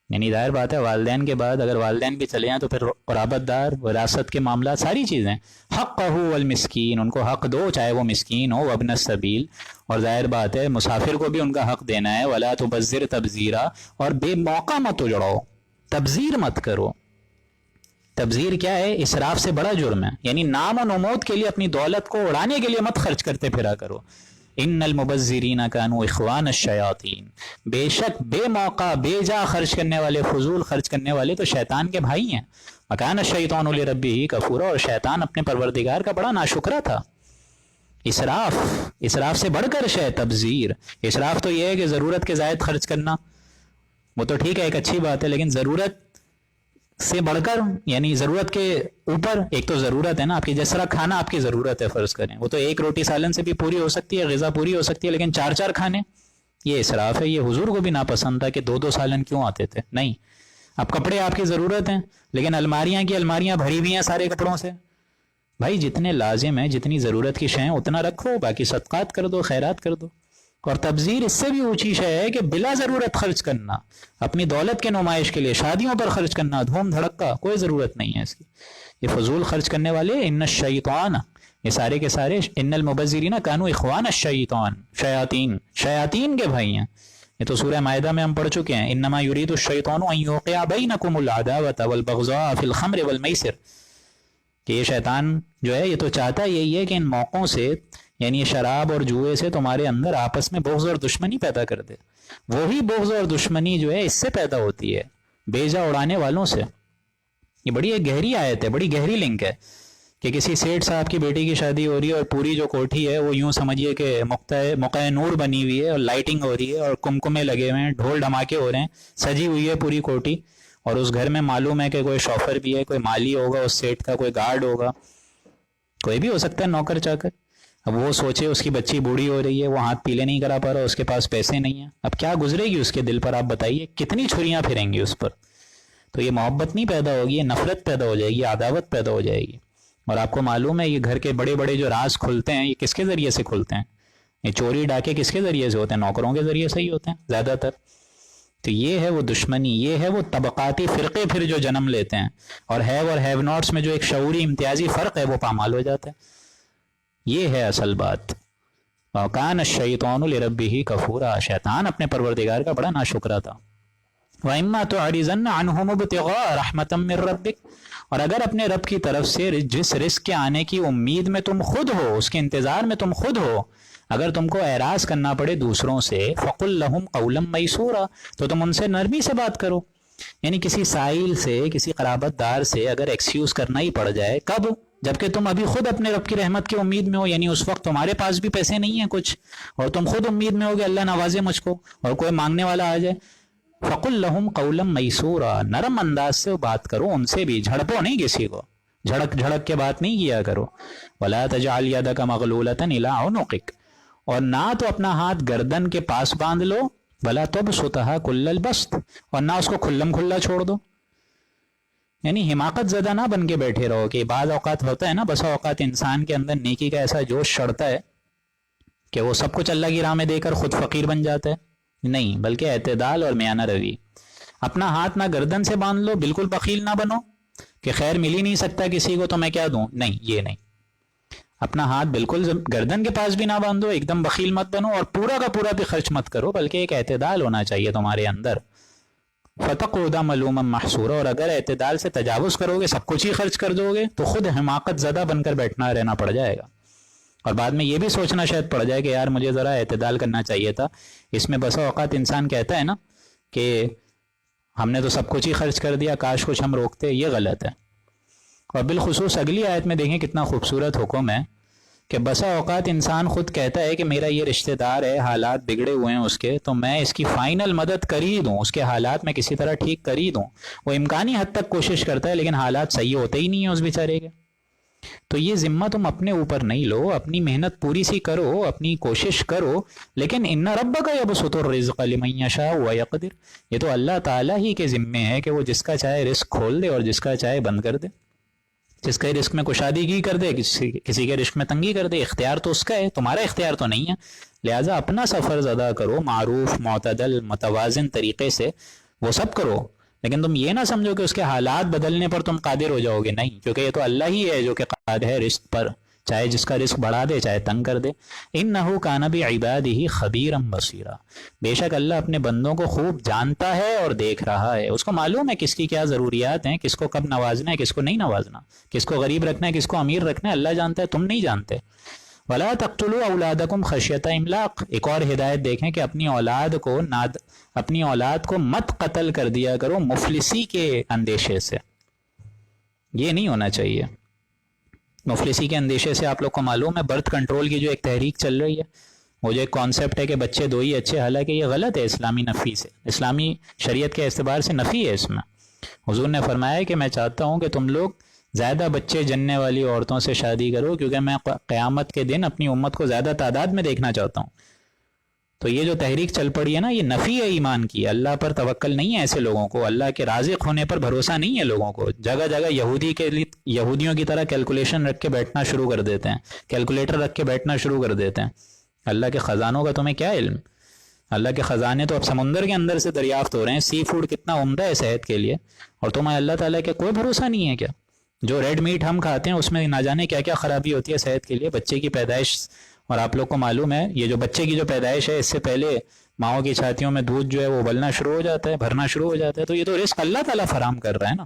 یعنی ظاہر بات ہے والدین کے بعد اگر والدین بھی چلے جائیں تو پھر قرابت دار، وراثت کے معاملات، ساری چیزیں. حَقَّهُ وَالْمِسْكِينَ، ان کو حق دو چاہے وہ مسکین ہو، وابن السبیل، اور ظاہر بات ہے مسافر کو بھی ان کا حق دینا ہے. وَلَا تُبَذِّرْ تَبْذِيرًا، اور بے موقع مت اجڑاؤ، تبذیر مت کرو. تبذیر کیا ہے؟ اسراف سے بڑا جرم ہے. یعنی نام و نمود کے لیے اپنی دولت کو اڑانے کے لیے مت خرچ کرتے پھرا کرو. ان المبذرین کانوا اخوان الشیاطین، بے شک بے موقع بے جا خرچ کرنے والے، فضول خرچ کرنے والے تو شیطان کے بھائی ہیں. وکان الشیطان لربہ کفورا، اور شیطان اپنے پروردگار کا بڑا ناشکرا تھا. اسراف سے بڑھ کر تبذیر. اسراف تو یہ ہے کہ ضرورت کے زائد خرچ کرنا، وہ تو ٹھیک ہے ایک اچھی بات ہے، لیکن ضرورت سے بڑھ کر، یعنی ضرورت کے اوپر. ایک تو ضرورت ہے نا آپ کی، جس طرح کھانا آپ کی ضرورت ہے فرض کریں، وہ تو ایک روٹی سالن سے بھی پوری ہو سکتی ہے، غذا پوری ہو سکتی ہے، لیکن 4 کھانے یہ اسراف ہے. یہ حضور کو بھی ناپسند تھا کہ 2 سالن کیوں آتے تھے. نہیں، اب کپڑے آپ کی ضرورت ہیں لیکن الماریاں کی الماریاں بھری ہوئی ہیں سارے کپڑوں سے. بھائی جتنے لازم ہیں، جتنی ضرورت کی شے ہیں اتنا رکھو، باقی صدقات کر دو، خیرات کر دو. اور تبذیر اس سے بھی اونچی شے ہے کہ بلا ضرورت خرچ کرنا، اپنی دولت کے نمائش کے لیے شادیوں پر خرچ کرنا، دھوم دھڑکا، کوئی ضرورت نہیں ہے اس کی. یہ فضول خرچ کرنے والے ان الشیطان، یہ سارے کے سارے ان المبذرین کانوا اخوان الشیطان، شیاطین کے بھائی ہیں. یہ تو سورہ مائدہ میں ہم پڑھ چکے ہیں. انما یرید الشیطان ان یوقع بینکم العداوۃ والبغضاء فی الخمر والمیسر، کہ یہ شیطان جو ہے یہ تو چاہتا یہی ہے کہ ان موقعوں سے، یعنی شراب اور جوئے سے تمہارے اندر آپس میں بغض اور دشمنی پیدا کر دے. وہی بغض اور دشمنی جو ہے اس سے پیدا ہوتی ہے، بیجا اڑانے والوں سے. یہ بڑی ایک گہری آیت ہے، بڑی گہری لنک ہے کہ کسی سیٹھ صاحب کی بیٹی کی شادی ہو رہی ہے اور پوری جو کوٹھی ہے وہ یوں سمجھیے کہ مقع نور بنی ہوئی ہے اور لائٹنگ ہو رہی ہے اور کمکمے لگے ہوئے ہیں، ڈھول ڈھماکے ہو رہے ہیں، سجی ہوئی ہے پوری کوٹھی. اور اس گھر میں معلوم ہے کہ کوئی شوفر بھی ہے، کوئی مالی ہوگا اس سیٹ کا، کوئی گارڈ ہوگا، کوئی بھی ہو سکتا ہے نوکر چاکر. اب وہ سوچے اس کی بچی بوڑھی ہو رہی ہے، وہ ہاتھ پیلے نہیں کرا پا رہا، اس کے پاس پیسے نہیں ہیں، اب کیا گزرے گی اس کے دل پر؟ آپ بتائیے کتنی چھریاں پھریں گی اس پر. تو یہ محبت نہیں پیدا ہوگی، یہ نفرت پیدا ہو جائے گی، عداوت پیدا ہو جائے گی. اور آپ کو معلوم ہے یہ گھر کے بڑے بڑے جو راز کھلتے ہیں یہ کس کے ذریعے سے کھلتے ہیں؟ یہ چوری ڈاکے کس کے ذریعے سے ہوتے ہیں؟ نوکروں کے ذریعے سے ہی ہوتے ہیں زیادہ تر. تو یہ ہے وہ دشمنی، یہ ہے وہ طبقاتی فرقے پھر جو جنم لیتے ہیں، اور ہیو اور ہیو ناٹس میں جو ایک شعوری امتیازی فرق ہے وہ پامال ہو جاتا ہے. یہ ہے اصل بات. وَكَانَ الشَّيْطَانُ لِرَبِّهِ كَفُورًا، شیطان اپنے پروردگار کا بڑا ناشکرا تھا. وَإِمَّا تُعْرِضَنَّ عَنْهُمُ ابْتِغَاءَ رَحْمَةً مِّن رَّبِّكَ، اور اگر اپنے رب کی طرف سے جس رزق کے آنے کی امید میں تم خود ہو، اس کے انتظار میں تم خود ہو، اگر تم کو اعراض کرنا پڑے دوسروں سے، فَقُل لَّهُمْ قَوْلًا مَّيْسُورًا، تو تم ان سے نرمی سے بات کرو. یعنی کسی سائل سے، کسی قرابت دار سے اگر ایکسکیوز کرنا ہی پڑ جائے، کب؟ جبکہ تم ابھی خود اپنے رب کی رحمت کی امید میں ہو. یعنی اس وقت تمہارے پاس بھی پیسے نہیں ہیں کچھ، اور تم خود امید میں ہو کہ اللہ نوازے مجھ کو، اور کوئی مانگنے والا آ جائے. فَقُل لَّهُمْ قَوْلًا مَّيْسُورًا، نرم انداز سے بات کرو ان سے بھی، جھڑپو نہیں کسی کو، جھڑک کے بات نہیں کیا کرو. وَلَا تَجْعَلْ يَدَكَ مَغْلُولَةً إِلَىٰ عُنُقِكَ، اور نہ تو اپنا ہاتھ گردن کے پاس باندھ لو، وَلَا تَبْسُطْهَا كُلَّ الْبَسْطِ، اور نہ اس کو کھلم کھلا چھوڑ دو. یعنی حماقت زدہ نہ بن کے بیٹھے رہو. کہ بعض اوقات ہوتا ہے نا، بسا اوقات انسان کے اندر نیکی کا ایسا جوش چڑھتا ہے کہ وہ سب کچھ اللہ کی راہ میں دے کر خود فقیر بن جاتا ہے. نہیں، بلکہ اعتدال اور میانہ روی. اپنا ہاتھ نہ گردن سے باندھ لو، بالکل بخیل نہ بنو کہ خیر مل ہی نہیں سکتا کسی کو تو میں کیا دوں. نہیں، یہ نہیں. اپنا ہاتھ بالکل گردن کے پاس بھی نہ باندھو، ایک دم بخیل مت بنو، اور پورا کا پورا بھی خرچ مت کرو، بلکہ ایک اعتدال ہونا چاہیے تمہارے اندر. فَتَقْعُدَ مَلُومًا مَحْسُورًا، اور اگر اعتدال سے تجاوز کرو گے، سب کچھ ہی خرچ کر دو گے، تو خود حماقت زدہ بن کر بیٹھنا رہنا پڑ جائے گا. اور بعد میں یہ بھی سوچنا شاید پڑ جائے کہ یار مجھے ذرا اعتدال کرنا چاہیے تھا. اس میں بسا اوقات انسان کہتا ہے نا کہ ہم نے تو سب کچھ ہی خرچ کر دیا، کاش کچھ ہم روکتے. یہ غلط ہے. اور بالخصوص اگلی آیت میں دیکھیں کتنا خوبصورت حکم ہے کہ بسا اوقات انسان خود کہتا ہے کہ میرا یہ رشتہ دار ہے، حالات بگڑے ہوئے ہیں اس کے، تو میں اس کی فائنل مدد کر ہی دوں، اس کے حالات میں کسی طرح ٹھیک کر ہی دوں. وہ امکانی حد تک کوشش کرتا ہے لیکن حالات صحیح ہوتے ہی نہیں ہیں اس بیچارے کے. تو یہ ذمہ تم اپنے اوپر نہیں لو، اپنی محنت پوری سی کرو، اپنی کوشش کرو، لیکن ان ربک یبسط الرزق لمن یشاء ویقدر، یہ تو اللہ تعالیٰ ہی کے ذمے ہے کہ وہ جس کا چاہے رزق کھول دے اور جس کا چاہے بند کر دے، جس کے رزق میں کشادگی کر دے، کسی کے رزق میں تنگی کر دے، اختیار تو اس کا ہے، تمہارا اختیار تو نہیں ہے۔ لہٰذا اپنا سا فرض ادا کرو، معروف، معتدل، متوازن طریقے سے وہ سب کرو، لیکن تم یہ نہ سمجھو کہ اس کے حالات بدلنے پر تم قادر ہو جاؤ گے، نہیں، کیونکہ یہ تو اللہ ہی ہے جو کہ قادر ہے رزق پر، چاہے جس کا رزق بڑھا دے چاہے تنگ کر دے۔ انہ کان بعبادہ خبیرا بصیرا، بے شک اللہ اپنے بندوں کو خوب جانتا ہے اور دیکھ رہا ہے، اس کو معلوم ہے کس کی کیا ضروریات ہیں، کس کو کب نوازنا ہے، کس کو نہیں نوازنا، کس کو غریب رکھنا ہے، کس کو امیر رکھنا ہے، اللہ جانتا ہے، تم نہیں جانتے۔ ولا تقتلوا اولادکم خشیۃ املاق، ایک اور ہدایت دیکھیں کہ اپنی اولاد کو مت قتل کر دیا کرو مفلسی کے اندیشے سے، یہ نہیں ہونا چاہیے۔ مفلسی کے اندیشے سے آپ لوگ کو معلوم ہے برتھ کنٹرول کی جو ایک تحریک چل رہی ہے، وہ جو ایک کانسیپٹ ہے کہ بچے دو ہی اچھے، حالانکہ یہ غلط ہے اسلامی نفی سے، اسلامی شریعت کے اعتبار سے نفی ہے اس میں۔ حضور نے فرمایا کہ میں چاہتا ہوں کہ تم لوگ زیادہ بچے جننے والی عورتوں سے شادی کرو، کیونکہ میں قیامت کے دن اپنی امت کو زیادہ تعداد میں دیکھنا چاہتا ہوں۔ تو یہ جو تحریک چل پڑی ہے نا، یہ نفی ہے ایمان کی، اللہ پر توکل نہیں ہے ایسے لوگوں کو، اللہ کے رازق ہونے پر بھروسہ نہیں ہے لوگوں کو، جگہ جگہ یہودیوں کی طرح کیلکولیشن رکھ کے بیٹھنا شروع کر دیتے ہیں، کیلکولیٹر رکھ کے بیٹھنا شروع کر دیتے ہیں۔ اللہ کے خزانوں کا تمہیں کیا علم؟ اللہ کے خزانے تو اب سمندر کے اندر سے دریافت ہو رہے ہیں، سی فوڈ کتنا عمدہ ہے صحت کے لیے، اور تمہیں اللہ تعالیٰ کے کوئی بھروسہ نہیں ہے کیا؟ جو ریڈ میٹ ہم کھاتے ہیں اس میں نہ جانے کیا کیا خرابی ہوتی ہے صحت کے لیے، بچے کی پیدائش، اور آپ لوگ کو معلوم ہے یہ جو بچے کی جو پیدائش ہے اس سے پہلے ماؤں کی چھاتیوں میں دودھ جو ہے وہ ابلنا شروع ہو جاتا ہے، بھرنا شروع ہو جاتا ہے، تو یہ تو رزق اللہ تعالیٰ فراہم کر رہا ہے نا،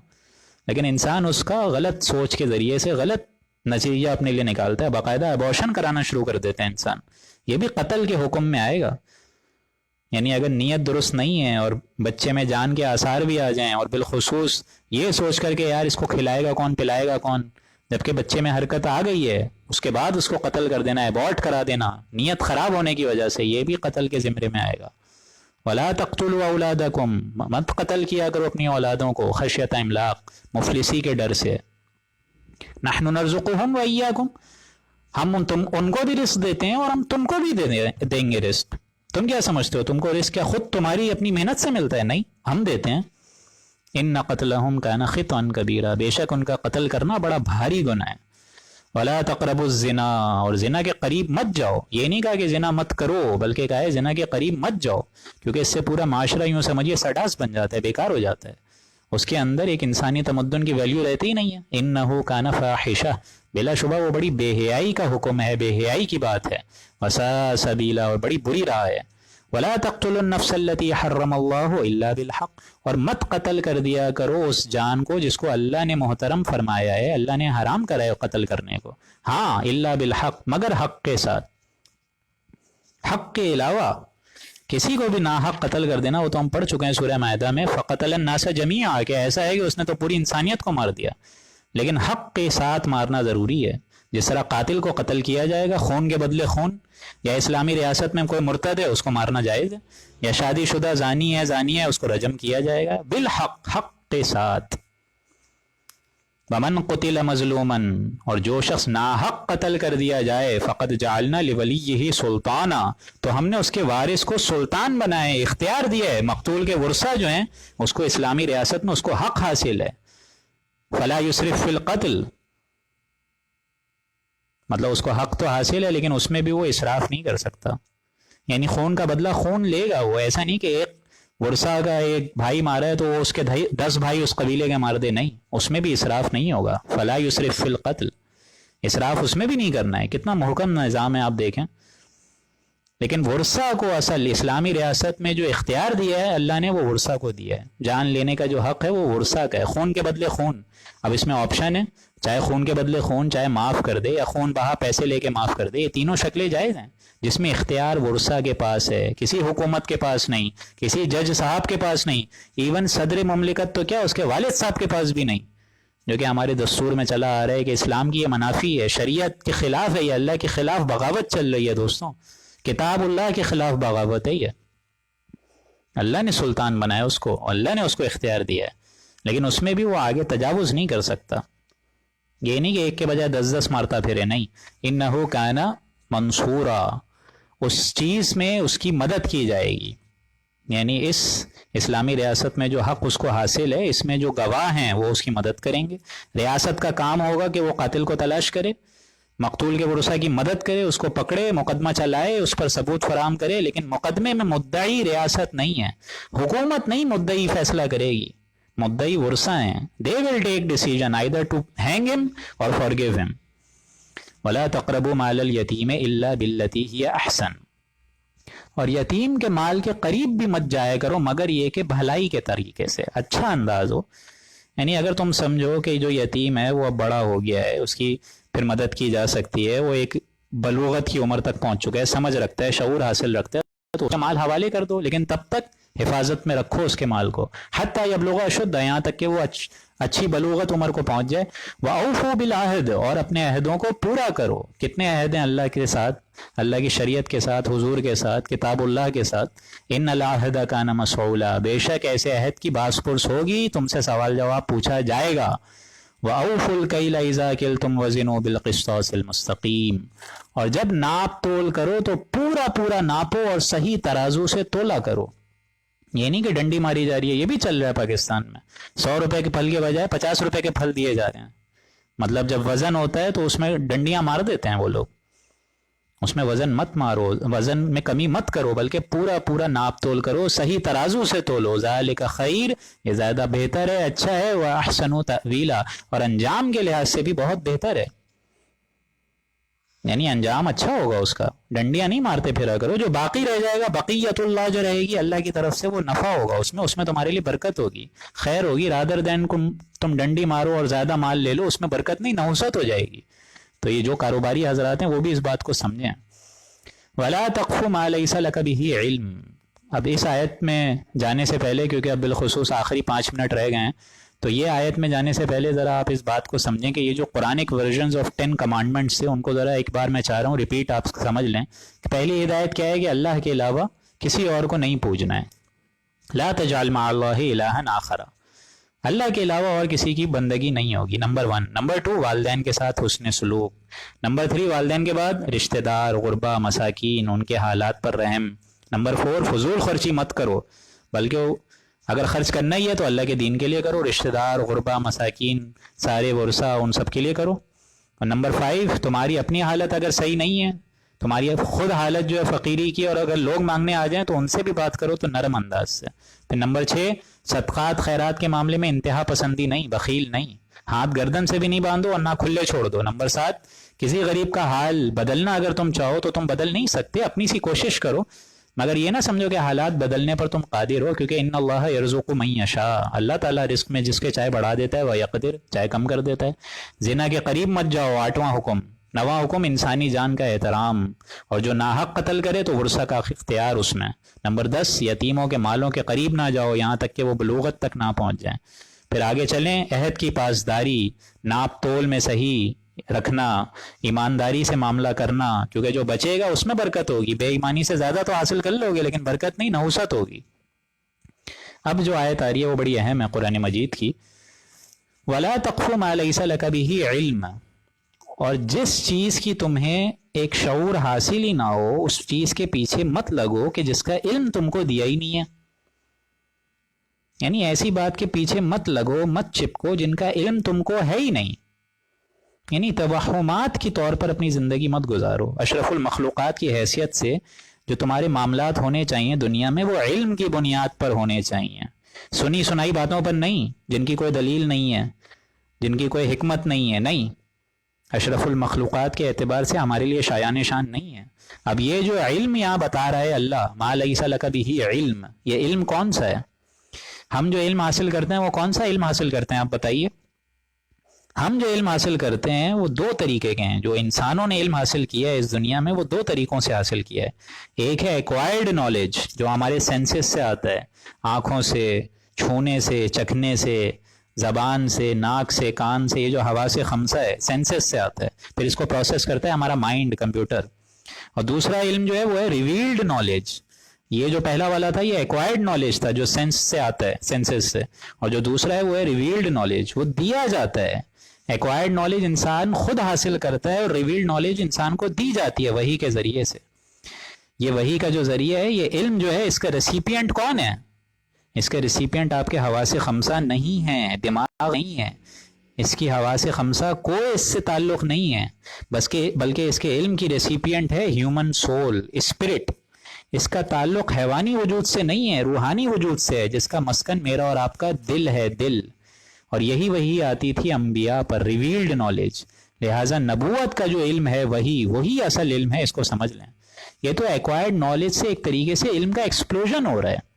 لیکن انسان اس کا غلط سوچ کے ذریعے سے غلط نتیجہ اپنے لیے نکالتا ہے، باقاعدہ ابورشن کرانا شروع کر دیتا ہے انسان، یہ بھی قتل کے حکم میں آئے گا۔ یعنی اگر نیت درست نہیں ہے اور بچے میں جان کے آثار بھی آ جائیں، اور بالخصوص یہ سوچ کر کے یار اس کو کھلائے گا کون، پلائے گا کون، جبکہ بچے میں حرکت آ گئی ہے، اس کے بعد اس کو قتل کر دینا، ایبورٹ کرا دینا نیت خراب ہونے کی وجہ سے، یہ بھی قتل کے زمرے میں آئے گا۔ ولا تقتلوا اولادکم، مت قتل کیا کرو اپنی اولادوں کو، خشیۃ املاق، مفلسی کے ڈر سے۔ نحن نرزقهم وإياكم، ہم ان کو بھی رزق دیتے ہیں اور ہم تم کو بھی دیں گے رزق۔ تم کیا سمجھتے ہو تم کو رزق کیا خود تمہاری اپنی محنت سے ملتا ہے؟ نہیں، ہم دیتے ہیں۔ ان قتلہم کان خطئا کبیرا، بے شک ان کا قتل کرنا بڑا بھاری گناہ ہے۔ ولا تقربوا الزنا، اور زنا کے قریب مت جاؤ، یہ نہیں کہا کہ زنا مت کرو، بلکہ کہا ہے زنا کے قریب مت جاؤ، کیونکہ اس سے پورا معاشرہ یوں سمجھیے سڈاس بن جاتا ہے، بیکار ہو جاتا ہے، اس کے اندر ایک انسانی تمدن کی ویلیو رہتی ہی نہیں ہے۔ انہ کان فاحشہ، بلا شبہ وہ بڑی بے حیائی کا حکم ہے، بے حیائی کی بات ہے، وساء سبیلا، اور بڑی بری راہ ہے۔ ولا تقتلوا النفس التي حرم الله الا بالحق، اور مت قتل کر دیا کرو اس جان کو جس کو اللہ نے محترم فرمایا ہے، اللہ نے حرام کرا ہے قتل کرنے کو، ہاں الا بالحق، مگر حق کے ساتھ، حق کے علاوہ کسی کو بھی ناحق قتل کر دینا، وہ تو ہم پڑھ چکے ہیں سورہ مائدہ میں، فقتل الناس جميعا، کہ ایسا ہے کہ اس نے تو پوری انسانیت کو مار دیا، لیکن حق کے ساتھ مارنا ضروری ہے۔ جس طرح قاتل کو قتل کیا جائے گا خون کے بدلے خون، یا اسلامی ریاست میں کوئی مرتد ہے اس کو مارنا جائز ہے، یا شادی شدہ زانی ہے اس کو رجم کیا جائے گا، بالحق، حق کے ساتھ۔ ومن قتل مظلوما، اور جو شخص ناحق قتل کر دیا جائے، فقد جعلنا لولیہ سلطانا، تو ہم نے اس کے وارث کو سلطان بنائے، اختیار دیا ہے، مقتول کے ورثہ جو ہیں اس کو اسلامی ریاست میں اس کو حق حاصل ہے۔ فلا یسرف فی القتل، مطلب اس کو حق تو حاصل ہے لیکن اس میں بھی وہ اسراف نہیں کر سکتا، یعنی خون کا بدلہ خون لے گا وہ، ایسا نہیں کہ ایک ورثہ کا ایک بھائی مارا ہے تو وہ اس کے 10 بھائی اس قبیلے کے مار دے، نہیں، اس میں بھی اسراف نہیں ہوگا۔ فلا یسرف فی القتل، اسراف اس میں بھی نہیں کرنا ہے، کتنا محکم نظام ہے آپ دیکھیں۔ لیکن ورثہ کو اصل اسلامی ریاست میں جو اختیار دیا ہے اللہ نے، وہ ورثہ کو دیا ہے، جان لینے کا جو حق ہے وہ ورثہ کا ہے، خون کے بدلے خون۔ اب اس میں آپشن ہے، چاہے خون کے بدلے خون، چاہے معاف کر دے، یا خون بہا پیسے لے کے معاف کر دے، یہ تینوں شکلیں جائز ہیں، جس میں اختیار ورثہ کے پاس ہے، کسی حکومت کے پاس نہیں، کسی جج صاحب کے پاس نہیں، ایون صدر مملکت تو کیا اس کے والد صاحب کے پاس بھی نہیں، جو کہ ہمارے دستور میں چلا آ رہا ہے کہ اسلام کی یہ منافی ہے، شریعت کے خلاف ہے، یہ اللہ کے خلاف بغاوت چل رہی ہے دوستوں، کتاب اللہ کے خلاف بغاوت ہے یہ۔ اللہ نے سلطان بنایا اس کو، اللہ نے اس کو اختیار دیا ہے، لیکن اس میں بھی وہ آگے تجاوز نہیں کر سکتا، یہ نہیں کہ ایک کے بجائے 10 مارتا پھرے، نہیں، انہو کانا منصورا، اس چیز میں اس کی مدد کی جائے گی، یعنی اس اسلامی ریاست میں جو حق اس کو حاصل ہے، اس میں جو گواہ ہیں وہ اس کی مدد کریں گے۔ ریاست کا کام ہوگا کہ وہ قاتل کو تلاش کرے، مقتول کے ورثاء کی مدد کرے، اس کو پکڑے، مقدمہ چلائے، اس پر ثبوت فراہم کرے، لیکن مقدمے میں مدعی ریاست نہیں ہے، حکومت نہیں مدعی فیصلہ کرے گی، مدعی ورثاء ہیں۔ they will take decision either to hang him or forgive him۔ وَلَا تَقْرَبُوا مَالَ الْيَتِيمِ إِلَّا بِالَّتِي هِيَ أَحْسَنُ، اور یتیم کے مال کے قریب بھی مت جایا کرو مگر یہ کہ بھلائی کے طریقے سے، اچھا انداز ہو، یعنی اگر تم سمجھو کہ جو یتیم ہے وہ اب بڑا ہو گیا ہے، اس کی پھر مدد کی جا سکتی ہے، وہ ایک بلوغت کی عمر تک پہنچ چکا ہے، سمجھ رکھتا ہے، شعور حاصل رکھتا ہے، تو اس کا مال حوالے کر دو، لیکن تب تک حفاظت میں رکھو اس کے مال کو، حتیٰ یبلغ اشدہ، یہاں تک کہ وہ اچھی بلوغت عمر کو پہنچ جائے۔ وَأَوْفُوا بِالْعَهْدِ، اور اپنے عہدوں کو پورا کرو۔ کتنے عہد ہیں اللہ کے ساتھ، اللہ کی شریعت کے ساتھ، حضور کے ساتھ، کتاب اللہ کے ساتھ؟ ان العہد کان مسئولا، بے شک ایسے عہد کی باز پرس ہوگی، تم سے سوال جواب پوچھا جائے گا۔ وَأَوْفُوا الْكَيْلَ إِذَا كِلْتُمْ وَزِنُوا بِالْقِسْطَاسِ الْمُسْتَقِيمِ، اور جب ناپ تول کرو تو پورا ناپو اور صحیح ترازو سے تولا کرو۔ یہ نہیں کہ ڈنڈی ماری جا رہی ہے، یہ بھی چل رہا ہے پاکستان میں، 100 روپے کے پھل کے بجائے 50 روپے کے پھل دیے جا رہے ہیں، مطلب جب وزن ہوتا ہے تو اس میں ڈنڈیاں مار دیتے ہیں وہ لوگ، اس میں وزن مت مارو، وزن میں کمی مت کرو، بلکہ پورا ناپ تول کرو، صحیح ترازو سے تولو، ذالک خیر، یہ زیادہ بہتر ہے، اچھا ہے، واحسن تأویلا، اور انجام کے لحاظ سے بھی بہت بہتر ہے، یعنی انجام اچھا ہوگا اس کا، ڈنڈیاں نہیں مارتے پھرا کرو، جو باقی رہ جائے گا، بقیت اللہ جو رہے گی اللہ کی طرف سے، وہ نفع ہوگا اس میں تمہارے لیے برکت ہوگی، خیر ہوگی، رادر دین تم ڈنڈی مارو اور زیادہ مال لے لو، اس میں برکت نہیں، نحوست ہو جائے گی۔ تو یہ جو کاروباری حضرات ہیں وہ بھی اس بات کو سمجھیں۔ وَلَا تَقْفُ مَا لَيْسَ لَكَ بِهِ عِلْمٌ، اب اس آیت میں جانے سے پہلے، کیونکہ اب بالخصوص آخری 5 منٹ رہ گئے ہیں، تو یہ آیت میں جانے سے پہلے ذرا آپ اس بات کو سمجھیں کہ یہ جو قرآنک ورژنز آف 10 کمانڈمنٹس سے ان کو ذرا ایک بار میں چاہ رہا ہوں ریپیٹ آپ سمجھ لیں کہ پہلی ہدایت کیا ہے کہ اللہ کے علاوہ کسی اور کو نہیں پوجنا ہے، لا تجعل مع اللہ الہا آخر، اللہ کے علاوہ اور کسی کی بندگی نہیں ہوگی، نمبر 1۔ نمبر 2، والدین کے ساتھ حسن سلوک۔ نمبر 3، والدین کے بعد رشتہ دار، غربا، مساکین، ان کے حالات پر رحم۔ نمبر 4، فضول خرچی مت کرو، بلکہ اگر خرچ کرنا ہی ہے تو اللہ کے دین کے لیے کرو، رشتہ دار، غربا، مساکین، سارے ورثہ، ان سب کے لیے کرو۔ اور نمبر 5، تمہاری اپنی حالت اگر صحیح نہیں ہے، تمہاری خود حالت جو ہے فقیری کی، اور اگر لوگ مانگنے آ جائیں تو ان سے بھی بات کرو تو نرم انداز سے۔ پھر نمبر 6، صدقات خیرات کے معاملے میں انتہا پسندی نہیں، بخیل نہیں، ہاتھ گردن سے بھی نہیں باندھو اور نہ کھلے چھوڑ دو۔ نمبر 7، کسی غریب کا حال بدلنا اگر تم چاہو تو تم بدل نہیں سکتے، اپنی سی کوشش کرو، مگر یہ نہ سمجھو کہ حالات بدلنے پر تم قادر ہو، کیونکہ ان اللہ یرزق من یشاء، اللہ تعالیٰ رزق میں جس کے چاہے بڑھا دیتا ہے، ویقدر، چاہے کم کر دیتا ہے۔ زنا کے قریب مت جاؤ، 8واں حکم۔ 9واں حکم، انسانی جان کا احترام، اور جو ناحق قتل کرے تو ورثہ کا اختیار اس میں۔ نمبر 10، یتیموں کے مالوں کے قریب نہ جاؤ یہاں تک کہ وہ بلوغت تک نہ پہنچ جائیں۔ پھر آگے چلیں، عہد کی پاسداری، ناپ تول میں صحیح رکھنا، ایمانداری سے معاملہ کرنا، کیونکہ جو بچے گا اس میں برکت ہوگی، بے ایمانی سے زیادہ تو حاصل کر لو گے لیکن برکت نہیں، نحوست ہوگی۔ اب جو آیت آ رہی ہے وہ بڑی اہم ہے قرآن مجید کی، وَلَا تَقْفُ مَا لَيْسَ لَكَ بِهِ عِلْمٌ، اور جس چیز کی تمہیں ایک شعور حاصل ہی نہ ہو اس چیز کے پیچھے مت لگو کہ جس کا علم تم کو دیا ہی نہیں ہے، یعنی ایسی بات کے پیچھے مت لگو، مت چپکو جن کا علم تم کو ہے ہی نہیں، یعنی توہمات کی طور پر اپنی زندگی مت گزارو۔ اشرف المخلوقات کی حیثیت سے جو تمہارے معاملات ہونے چاہیے دنیا میں وہ علم کی بنیاد پر ہونے چاہیے، سنی سنائی باتوں پر نہیں، جن کی کوئی دلیل نہیں ہے، جن کی کوئی حکمت نہیں ہے، نہیں، اشرف المخلوقات کے اعتبار سے ہمارے لیے شایان شان نہیں ہے۔ اب یہ جو علم یہاں بتا رہا ہے اللہ، ما لیس لک بہ علم، یہ علم کون سا ہے؟ ہم جو علم حاصل کرتے ہیں وہ کون سا علم حاصل کرتے ہیں آپ بتائیے؟ ہم جو علم حاصل کرتے ہیں وہ 2 طریقے کے ہیں، جو انسانوں نے علم حاصل کیا ہے اس دنیا میں وہ 2 طریقوں سے حاصل کیا ہے۔ ایک ہے ایکوائرڈ نالج، جو ہمارے سینسز سے آتا ہے، آنکھوں سے، چھونے سے، چکھنے سے، زبان سے، ناک سے، کان سے، یہ جو حواس خمسہ ہے سینسز سے آتا ہے، پھر اس کو پروسیس کرتا ہے ہمارا مائنڈ، کمپیوٹر۔ اور دوسرا علم جو ہے وہ ہے ریویلڈ نالج، یہ جو پہلا والا تھا یہ ایکوائرڈ نالج تھا جو سینس سے آتا ہے، سینسز سے، اور جو دوسرا ہے وہ ہے ریویلڈ نالج، وہ دیا جاتا ہے، ایکوائرڈ نالج انسان خود حاصل کرتا ہے اور ریویلڈ نالج انسان کو دی جاتی ہے وحی کے ذریعے سے. یہ وحی کا جو ذریعہ ہے، یہ علم جو ہے، اس کا ریسیپینٹ کون ہے؟ اس کے ریسیپینٹ آپ کے حواس خمسہ نہیں ہیں، دماغ نہیں ہے، اس کی حواس خمسہ کوئی اس سے تعلق نہیں ہے، بلکہ اس کے علم کی ریسیپینٹ ہے ہیومن سول، اسپرٹ. اس کا تعلق حیوانی وجود سے نہیں ہے، روحانی وجود سے ہے، جس کا مسکن میرا اور آپ کا دل ہے، دل. اور یہی وہی آتی تھی انبیاء پر، ریویلڈ نالج. لہٰذا نبوت کا جو علم ہے وہی اصل علم ہے، اس کو سمجھ لیں. یہ تو ایکوائرڈ نالج سے ایک طریقے سے علم کا ایکسپلوژن ہو رہا ہے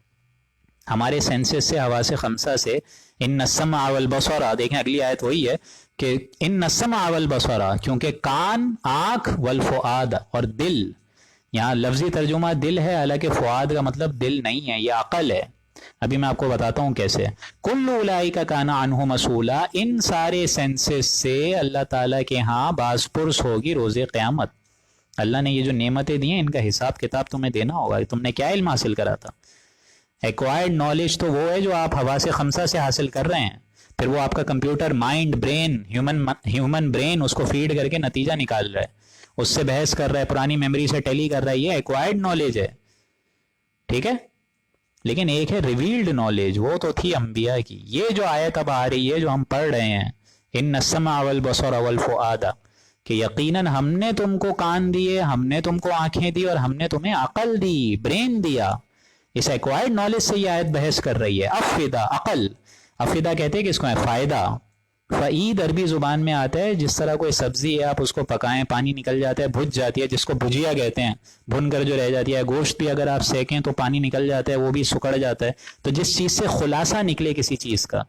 ہمارے سینسز سے، حواس خمسہ سے. ان السمع والبصر، دیکھیں اگلی آیت وہی ہے کہ ان السمع والبصر، کیونکہ کان، آنکھ، والفؤاد، اور دل. یہاں لفظی ترجمہ دل ہے، حالانکہ فؤاد کا مطلب دل نہیں ہے، یہ عقل ہے. ابھی میں آپ کو بتاتا ہوں کیسے. کل اولئک کان عنہ مسئولا، ان سارے سینسز سے اللہ تعالیٰ کے ہاں باز پرس ہوگی روز قیامت. اللہ نے یہ جو نعمتیں دی ہیں، ان کا حساب کتاب تمہیں دینا ہوگا. تم نے کیا علم حاصل کرا تھا؟ ایکوائرڈ نالج تو وہ ہے جو آپ حواس خمسہ سے حاصل کر رہے ہیں، پھر وہ آپ کا computer mind, brain, human brain اس کو فیڈ کر کے نتیجہ نکال رہا ہے، اس سے بحث کر رہا ہے، پرانی میموری سے ٹیلی کر رہا ہے. یہ ایکوائرڈ نالج ہے، ٹھیک ہے. لیکن ایک ہے ریویلڈ نالج، وہ تو تھی انبیاء کی. یہ جو آیت اب آ رہی ہے جو ہم پڑھ رہے ہیں، ان السمع والبصر والفؤاد، کہ یقیناً ہم نے تم کو کان دیے، ہم نے تم کو آنکھیں دی، اور ہم نے تمہیں عقل دی، برین دیا. اس ایکوائرڈ نالج سے یہ آیت بحث کر رہی ہے. افیدہ، عقل. افیدہ کہتے ہیں کہ اس کو ہے فائدہ. فعید عربی زبان میں آتا ہے جس طرح کوئی سبزی ہے، آپ اس کو پکائیں، پانی نکل جاتا ہے، بھج جاتی ہے، جس کو بھجیا کہتے ہیں، بھن کر جو رہ جاتی ہے. گوشت بھی اگر آپ سینکیں تو پانی نکل جاتا ہے، وہ بھی سکڑ جاتا ہے. تو جس چیز سے خلاصہ نکلے کسی چیز کا،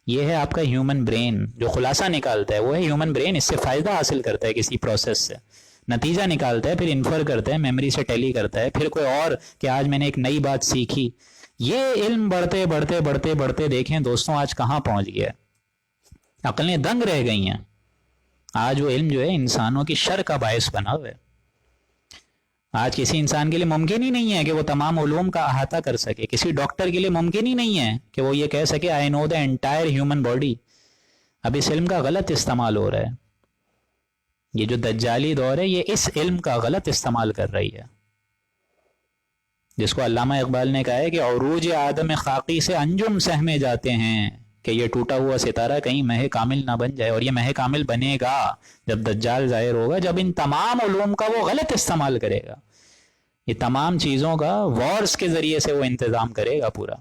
یہ ہے آپ کا ہیومن برین. جو خلاصہ نکالتا ہے وہ ہے ہیومن برین. اس سے فائدہ حاصل کرتا ہے کسی پروسیس سے، نتیجہ نکالتا ہے، پھر انفر کرتا ہے، میموری سے ٹیلی کرتا ہے، پھر کوئی اور کہ آج میں نے ایک نئی بات سیکھی. یہ علم بڑھتے بڑھتے بڑھتے بڑھتے دیکھیں دوستوں آج کہاں پہنچ گیا. عقلیں دنگ رہ گئی ہیں. آج وہ علم جو ہے انسانوں کی شر کا باعث بنا ہوا ہے. آج کسی انسان کے لیے ممکن ہی نہیں ہے کہ وہ تمام علوم کا احاطہ کر سکے. کسی ڈاکٹر کے لیے ممکن ہی نہیں ہے کہ وہ یہ کہہ سکے آئی نو دا انٹائر ہیومن باڈی. اب اس علم کا غلط استعمال ہو رہا ہے. یہ جو دجالی دور ہے، یہ اس علم کا غلط استعمال کر رہی ہے، جس کو علامہ اقبال نے کہا ہے کہ عروج آدم خاکی سے انجم سہمے جاتے ہیں، کہ یہ ٹوٹا ہوا ستارہ کہیں مہ کامل نہ بن جائے. اور یہ مہ کامل بنے گا جب دجال ظاہر ہوگا، جب ان تمام علوم کا وہ غلط استعمال کرے گا. یہ تمام چیزوں کا وارز کے ذریعے سے وہ انتظام کرے گا پورا،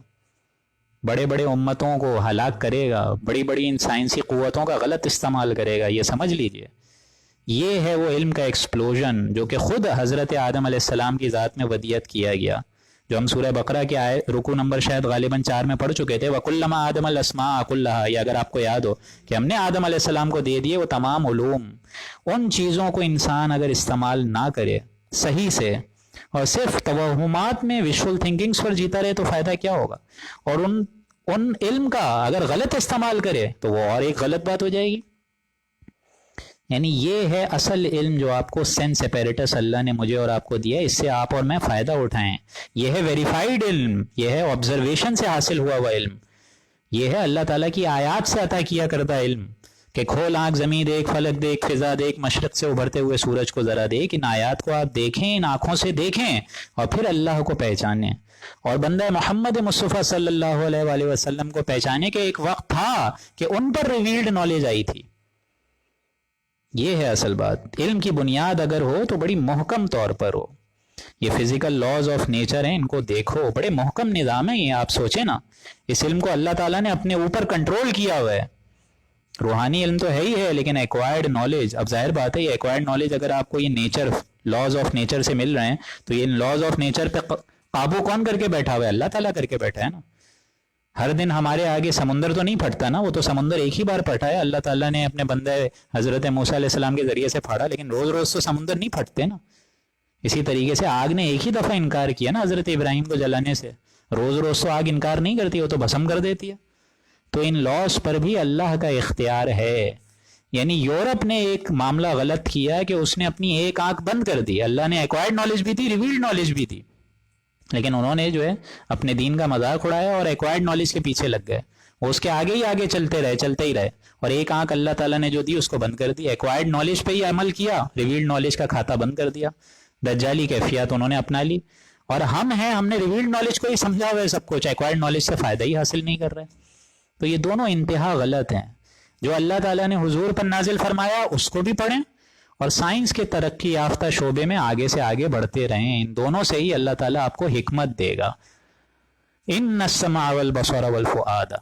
بڑے بڑے امتوں کو ہلاک کرے گا، بڑی بڑی ان سائنسی قوتوں کا غلط استعمال کرے گا. یہ سمجھ لیجئے، یہ ہے وہ علم کا ایکسپلوژن جو کہ خود حضرت آدم علیہ السلام کی ذات میں ودیت کیا گیا، جو ہم سورہ بقرہ کے رکوع نمبر شاید غالباً 4 میں پڑھ چکے تھے. وَكُلَّمَا آدَمَ الْأَسْمَاءَ كُلَّهَا. یہ اگر آپ کو یاد ہو کہ ہم نے آدم علیہ السلام کو دے دیے وہ تمام علوم. ان چیزوں کو انسان اگر استعمال نہ کرے صحیح سے، اور صرف توہمات میں ویژول تھنکنگز پر جیتا رہے، تو فائدہ کیا ہوگا؟ اور ان علم کا اگر غلط استعمال کرے تو وہ اور ایک غلط بات ہو جائے گی. یعنی یہ ہے اصل علم جو آپ کو سینس اپیریٹس اللہ نے مجھے اور آپ کو دیا ہے، اس سے آپ اور میں فائدہ اٹھائیں. یہ ہے ویریفائیڈ علم، یہ ہے آبزرویشن سے حاصل ہوا ہوا علم، یہ ہے اللہ تعالیٰ کی آیات سے عطا کیا کرتا علم، کہ کھول آنکھ، زمین دیکھ، فلک دیکھ، فضا دیکھ، مشرق سے ابھرتے ہوئے سورج کو ذرا دیکھ. ان آیات کو آپ دیکھیں، ان آنکھوں سے دیکھیں، اور پھر اللہ کو پہچانیں. اور بندہ محمد مصطفیٰ صلی اللہ علیہ وآلہ وسلم کو پہچانے کے ایک وقت تھا کہ ان پر ریویلڈ نالج آئی تھی. یہ ہے اصل بات. علم کی بنیاد اگر ہو تو بڑی محکم طور پر ہو. یہ فزیکل لاز آف نیچر ہیں، ان کو دیکھو، بڑے محکم نظام ہے یہ. آپ سوچیں نا، اس علم کو اللہ تعالیٰ نے اپنے اوپر کنٹرول کیا ہوا ہے. روحانی علم تو ہے ہی ہے، لیکن ایکوائرڈ نالج، اب ظاہر بات ہے یہ ایکوائرڈ نالج اگر آپ کو یہ نیچر، لاز آف نیچر سے مل رہے ہیں، تو یہ لاز آف نیچر پہ قابو کون کر کے بیٹھا ہوا ہے؟ اللہ تعالیٰ کر کے بیٹھا ہے نا. ہر دن ہمارے آگے سمندر تو نہیں پھٹتا نا، وہ تو سمندر ایک ہی بار پھٹا ہے. اللہ تعالیٰ نے اپنے بندے حضرت موسیٰ علیہ السلام کے ذریعے سے پھاڑا، لیکن روز روز تو سمندر نہیں پھٹتے نا. اسی طریقے سے آگ نے ایک ہی دفعہ انکار کیا نا حضرت ابراہیم کو جلانے سے. روز روز تو آگ انکار نہیں کرتی، وہ تو بھسم کر دیتی ہے. تو ان لاس پر بھی اللہ کا اختیار ہے. یعنی یورپ نے ایک معاملہ غلط کیا کہ اس نے اپنی ایک آنکھ بند کر دی. اللہ نے ایکوائرڈ نالج بھی دی، ریویلڈ نالج بھی دی، لیکن انہوں نے جو ہے اپنے دین کا مذاق اڑایا اور ایکوائرڈ نالج کے پیچھے لگ گئے. وہ اس کے آگے ہی آگے چلتے ہی رہے، اور ایک آنکھ اللہ تعالیٰ نے جو دی اس کو بند کر دی، ایکوائرڈ نالج پہ ہی عمل کیا، ریویلڈ نالج کا کھاتا بند کر دیا، دجالی کیفیات انہوں نے اپنا لی، اور ہم نے ریویلڈ نالج کو ہی سمجھا ہوا ہے سب کچھ، ایکوائرڈ نالج سے فائدہ ہی حاصل نہیں کر رہے۔ تو یہ دونوں انتہا غلط ہیں۔ جو اللہ تعالیٰ نے حضور پر نازل فرمایا اس کو بھی پڑھیں، اور سائنس کے ترقی یافتہ شعبے میں آگے سے آگے بڑھتے رہیں، ان دونوں سے ہی اللہ تعالیٰ آپ کو حکمت دے گا۔ ان السمع والبصر والفؤاد،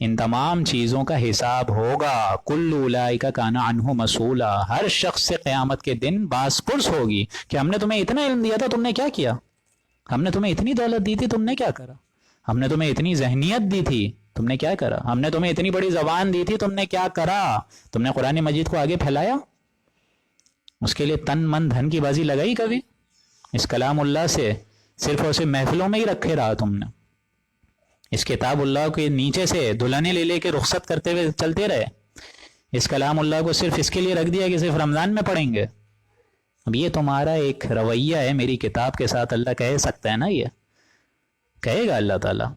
ان تمام چیزوں کا حساب ہوگا، کل اولئک کان عنہ مسئولا، ہر شخص سے قیامت کے دن باز پرس ہوگی کہ ہم نے تمہیں اتنا علم دیا تھا، تم نے کیا کیا؟ ہم نے تمہیں اتنی دولت دی تھی، تم نے کیا کرا؟ ہم نے تمہیں اتنی ذہنیت دی تھی، تم نے کیا کرا؟ ہم نے تمہیں اتنی بڑی زبان دی تھی، تم نے کیا کرا؟ تم نے قرآن مجید کو آگے پھیلایا؟ اس کے لیے تن من دھن کی بازی لگائی کبھی؟ اس کلام اللہ سے صرف اور صرف محفلوں میں ہی رکھے رہا تم نے؟ اس کتاب اللہ کے نیچے سے دلہنے لے کے رخصت کرتے ہوئے چلتے رہے؟ اس کلام اللہ کو صرف اس کے لیے رکھ دیا کہ صرف رمضان میں پڑھیں گے؟ اب یہ تمہارا ایک رویہ ہے میری کتاب کے ساتھ، اللہ کہہ سکتا ہے نا؟ یہ کہے گا اللہ تعالیٰ،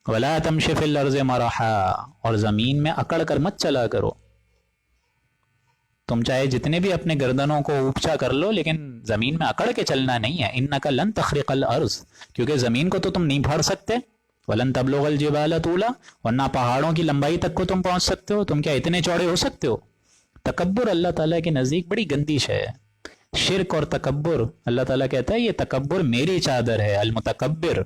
وَلَا تَمْشِ فِي الْأَرْضِ مَرَحًا، اور زمین میں اکڑ کر مت چلا کرو۔ تم چاہے جتنے بھی اپنے گردنوں کو اونچا کر لو، لیکن زمین میں اکڑ کے چلنا نہیں ہے۔ اِنَّكَ لَن تَخْرِقَ الْأَرْض، کیونکہ زمین کو تو تم نہیں پھاڑ سکتے، وَلَن تَبْلُغَ الْجِبَالَ طُولًا، اور نہ پہاڑوں کی لمبائی تک کو تم پہنچ سکتے ہو، تم کیا اتنے چوڑے ہو سکتے ہو؟ تکبر اللہ تعالیٰ کے نزدیک بڑی گندی شے ہے، شرک اور تکبر۔ اللہ تعالیٰ کہتا ہے یہ تکبر میری چادر ہے، المتکبر۔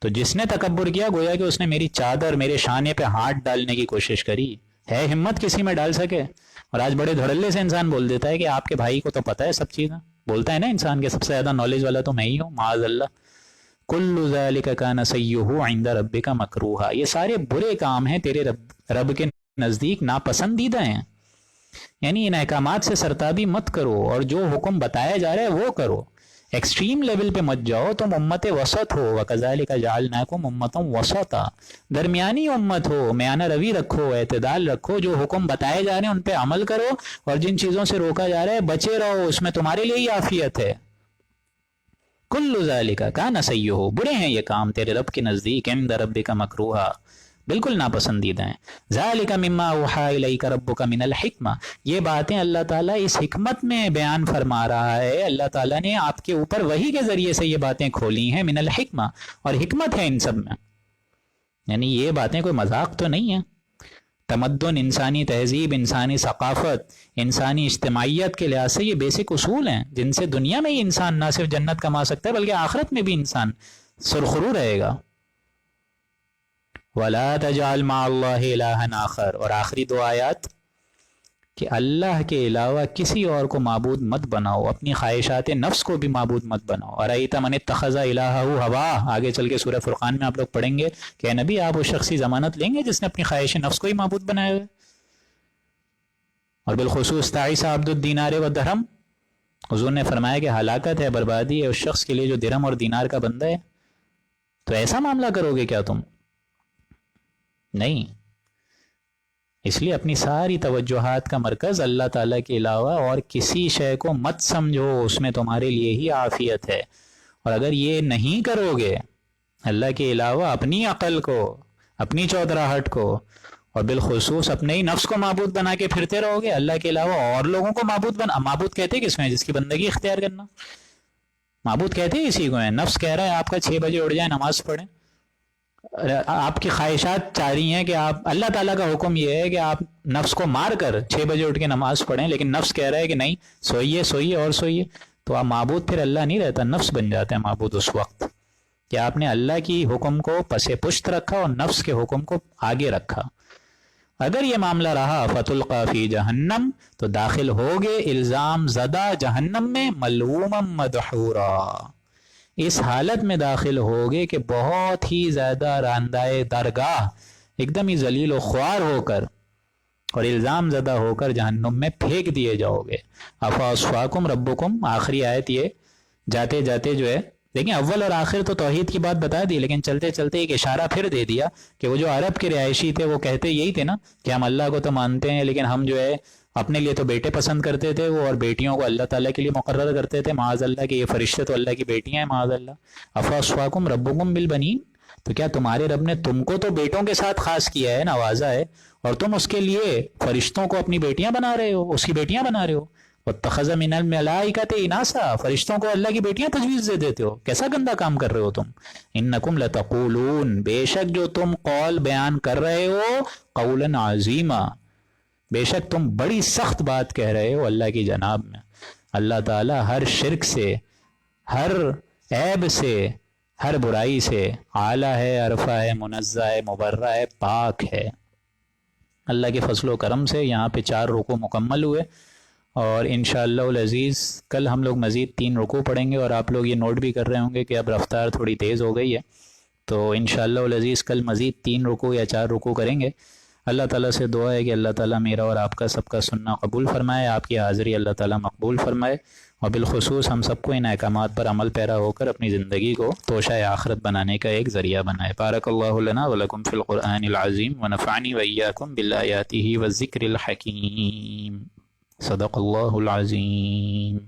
تو جس نے تکبر کیا گویا کہ اس نے میری چادر، میرے شانے پہ ہاتھ ڈالنے کی کوشش کری۔ ہے ہمت کسی میں ڈال سکے؟ اور آج بڑے دھڑلے سے انسان بول دیتا ہے کہ آپ کے بھائی کو تو پتہ ہے سب چیزیں، بولتا ہے نا انسان کے سب سے زیادہ نالج والا تو میں ہی ہوں، معاذ اللہ۔ کل ذالک کان سیئہ عند ربک مکروہا، یہ سارے برے کام ہیں تیرے رب کے نزدیک ناپسندیدہ ہیں۔ یعنی ان احکامات سے سرتابی مت کرو، اور جو حکم بتایا جا رہا ہے وہ کرو، ایکسٹریم لیول پہ مت جاؤ۔ تم امت وسط ہو، وَكَذَلِكَ جَعَلْنَاكُمْ أُمَّةً وَسَطًا، درمیانی امت ہو، میانہ روی رکھو، اعتدال رکھو، جو حکم بتائے جا رہے ہیں ان پہ عمل کرو، اور جن چیزوں سے روکا جا رہا ہے بچے رہو، اس میں تمہارے لیے ہی عافیت ہے۔ کل ذالک کان سیئہ، برے ہیں یہ کام تیرے رب کے نزدیک، عند ربک مکروہا، بالکل ناپسندیدہ ہیں۔ ذالک مما اوحی الیک ربک من الحکمہ، یہ باتیں اللہ تعالیٰ اس حکمت میں بیان فرما رہا ہے، اللہ تعالیٰ نے آپ کے اوپر وحی کے ذریعے سے یہ باتیں کھولی ہیں، من الحکمہ، اور حکمت ہے ان سب میں، یعنی یہ باتیں کوئی مذاق تو نہیں ہیں۔ تمدن، انسانی تہذیب، انسانی ثقافت، انسانی اجتماعیت کے لحاظ سے یہ بیسک اصول ہیں جن سے دنیا میں ہی انسان نہ صرف جنت کما سکتا ہے بلکہ آخرت میں بھی انسان سرخرو رہے گا۔ وَلَا تَجْعَلْ مَعَ اللَّهِ إِلَٰهًا آخَرَ، اور آخری دو آیات کہ اللہ کے علاوہ کسی اور کو معبود مت بناؤ، اپنی خواہشات نفس کو بھی معبود مت بناؤ۔ أَرَأَيْتَ مَنِ اتَّخَذَ إِلَٰهَهُ هَوَاهُ، آگے چل کے سورہ فرقان میں آپ لوگ پڑھیں گے کہ اے نبی آپ اس شخصی ضمانت لیں گے جس نے اپنی خواہش نفس کو ہی معبود بنایا ہے؟ اور بالخصوص تعیس عبد الدینار والدرہم، حضور نے فرمایا کہ ہلاکت ہے، بربادی ہے اس شخص کے لیے جو درہم اور دینار کا بندہ ہے۔ تو ایسا معاملہ کرو گے کیا تم؟ نہیں، اس لیے اپنی ساری توجہات کا مرکز اللہ تعالیٰ کے علاوہ اور کسی شے کو مت سمجھو، اس میں تمہارے لیے ہی عافیت ہے۔ اور اگر یہ نہیں کرو گے، اللہ کے علاوہ اپنی عقل کو، اپنی چودراہٹ کو، اور بالخصوص اپنے ہی نفس کو معبود بنا کے پھرتے رہو گے، اللہ کے علاوہ اور لوگوں کو معبود کہتے کس کو ہیں؟ جس کی بندگی اختیار کرنا، معبود کہتے اسی کو ہیں۔ نفس کہہ رہا ہے آپ کا 6 بجے اٹھ جائیں نماز پڑھیں، آپ کی خواہشات چاہ رہی ہیں کہ آپ، اللہ تعالیٰ کا حکم یہ ہے کہ آپ نفس کو مار کر 6 بجے اٹھ کے نماز پڑھیں، لیکن نفس کہہ رہا ہے کہ نہیں، سوئیے اور سوئیے، تو آپ معبود پھر اللہ نہیں رہتا، نفس بن جاتا ہے معبود اس وقت کہ آپ نے اللہ کی حکم کو پس پشت رکھا اور نفس کے حکم کو آگے رکھا۔ اگر یہ معاملہ رہا فَتُلْقَى فِي جَهَنَّمَ، تو داخل ہوگے الزام زدہ جہنم میں، ملوما مدحورا، اس حالت میں داخل ہوگے کہ بہت ہی زیادہ راندائے درگاہ، ایک دم ہی ذلیل و خوار ہو کر اور الزام زدہ ہو کر جہنم میں پھینک دیے جاؤ گے۔ افاصفاکم ربکم، آخری آیت یہ جاتے جاتے جو ہے، دیکھیں اول اور آخر تو توحید کی بات بتا دی، لیکن چلتے چلتے ایک اشارہ پھر دے دیا کہ وہ جو عرب کے رہائشی تھے وہ کہتے یہی تھے نا کہ ہم اللہ کو تو مانتے ہیں لیکن ہم جو ہے اپنے لیے تو بیٹے پسند کرتے تھے، وہ اور بیٹیوں کو اللہ تعالیٰ کے لیے مقرر کرتے تھے، معاذ اللہ کہ یہ فرشتے تو اللہ کی بیٹیاں ہیں، معاذ اللہ۔ افاصفاکم ربکم بالبنین، تو کیا تمہارے رب نے تم کو تو بیٹوں کے ساتھ خاص کیا ہے، نوازا ہے، اور تم اس کے لیے فرشتوں کو اپنی بیٹیاں بنا رہے ہو، اس کی بیٹیاں بنا رہے ہو؟ وَاتَّخَذَ مِنَ الْمَلَائِكَةِ إِنَاثًا، فرشتوں کو اللہ کی بیٹیاں تجویز دے دیتے ہو، کیسا گندا کام کر رہے ہو تم؟ إِنَّكُمْ لَتَقُولُونَ، بے شک جو تم قول بیان کر رہے ہو، قولا عظیما، بے شک تم بڑی سخت بات کہہ رہے ہو اللہ کی جناب میں۔ اللہ تعالیٰ ہر شرک سے، ہر عیب سے، ہر برائی سے اعلیٰ ہے، عرفہ ہے، منزہ ہے، مبرہ ہے، پاک ہے۔ اللہ کے فضل و کرم سے یہاں پہ 4 رکوع مکمل ہوئے، اور انشاءاللہ العزیز کل ہم لوگ مزید 3 رکوع پڑھیں گے، اور آپ لوگ یہ نوٹ بھی کر رہے ہوں گے کہ اب رفتار تھوڑی تیز ہو گئی ہے، تو انشاءاللہ العزیز کل مزید 3 رکوع یا 4 رکوع کریں گے۔ اللہ تعالیٰ سے دعا ہے کہ اللہ تعالیٰ میرا اور آپ کا سب کا سننا قبول فرمائے، آپ کی حاضری اللہ تعالیٰ مقبول فرمائے، اور بالخصوص ہم سب کو ان احکامات پر عمل پیرا ہو کر اپنی زندگی کو توشہ آخرت بنانے کا ایک ذریعہ بنائے۔ بارک اللہ لنا ولکم فی القرآن العظیم ونفعنی وإیاکم بالآیاتہ والذکر الحکیم۔ صدق اللہ العظیم۔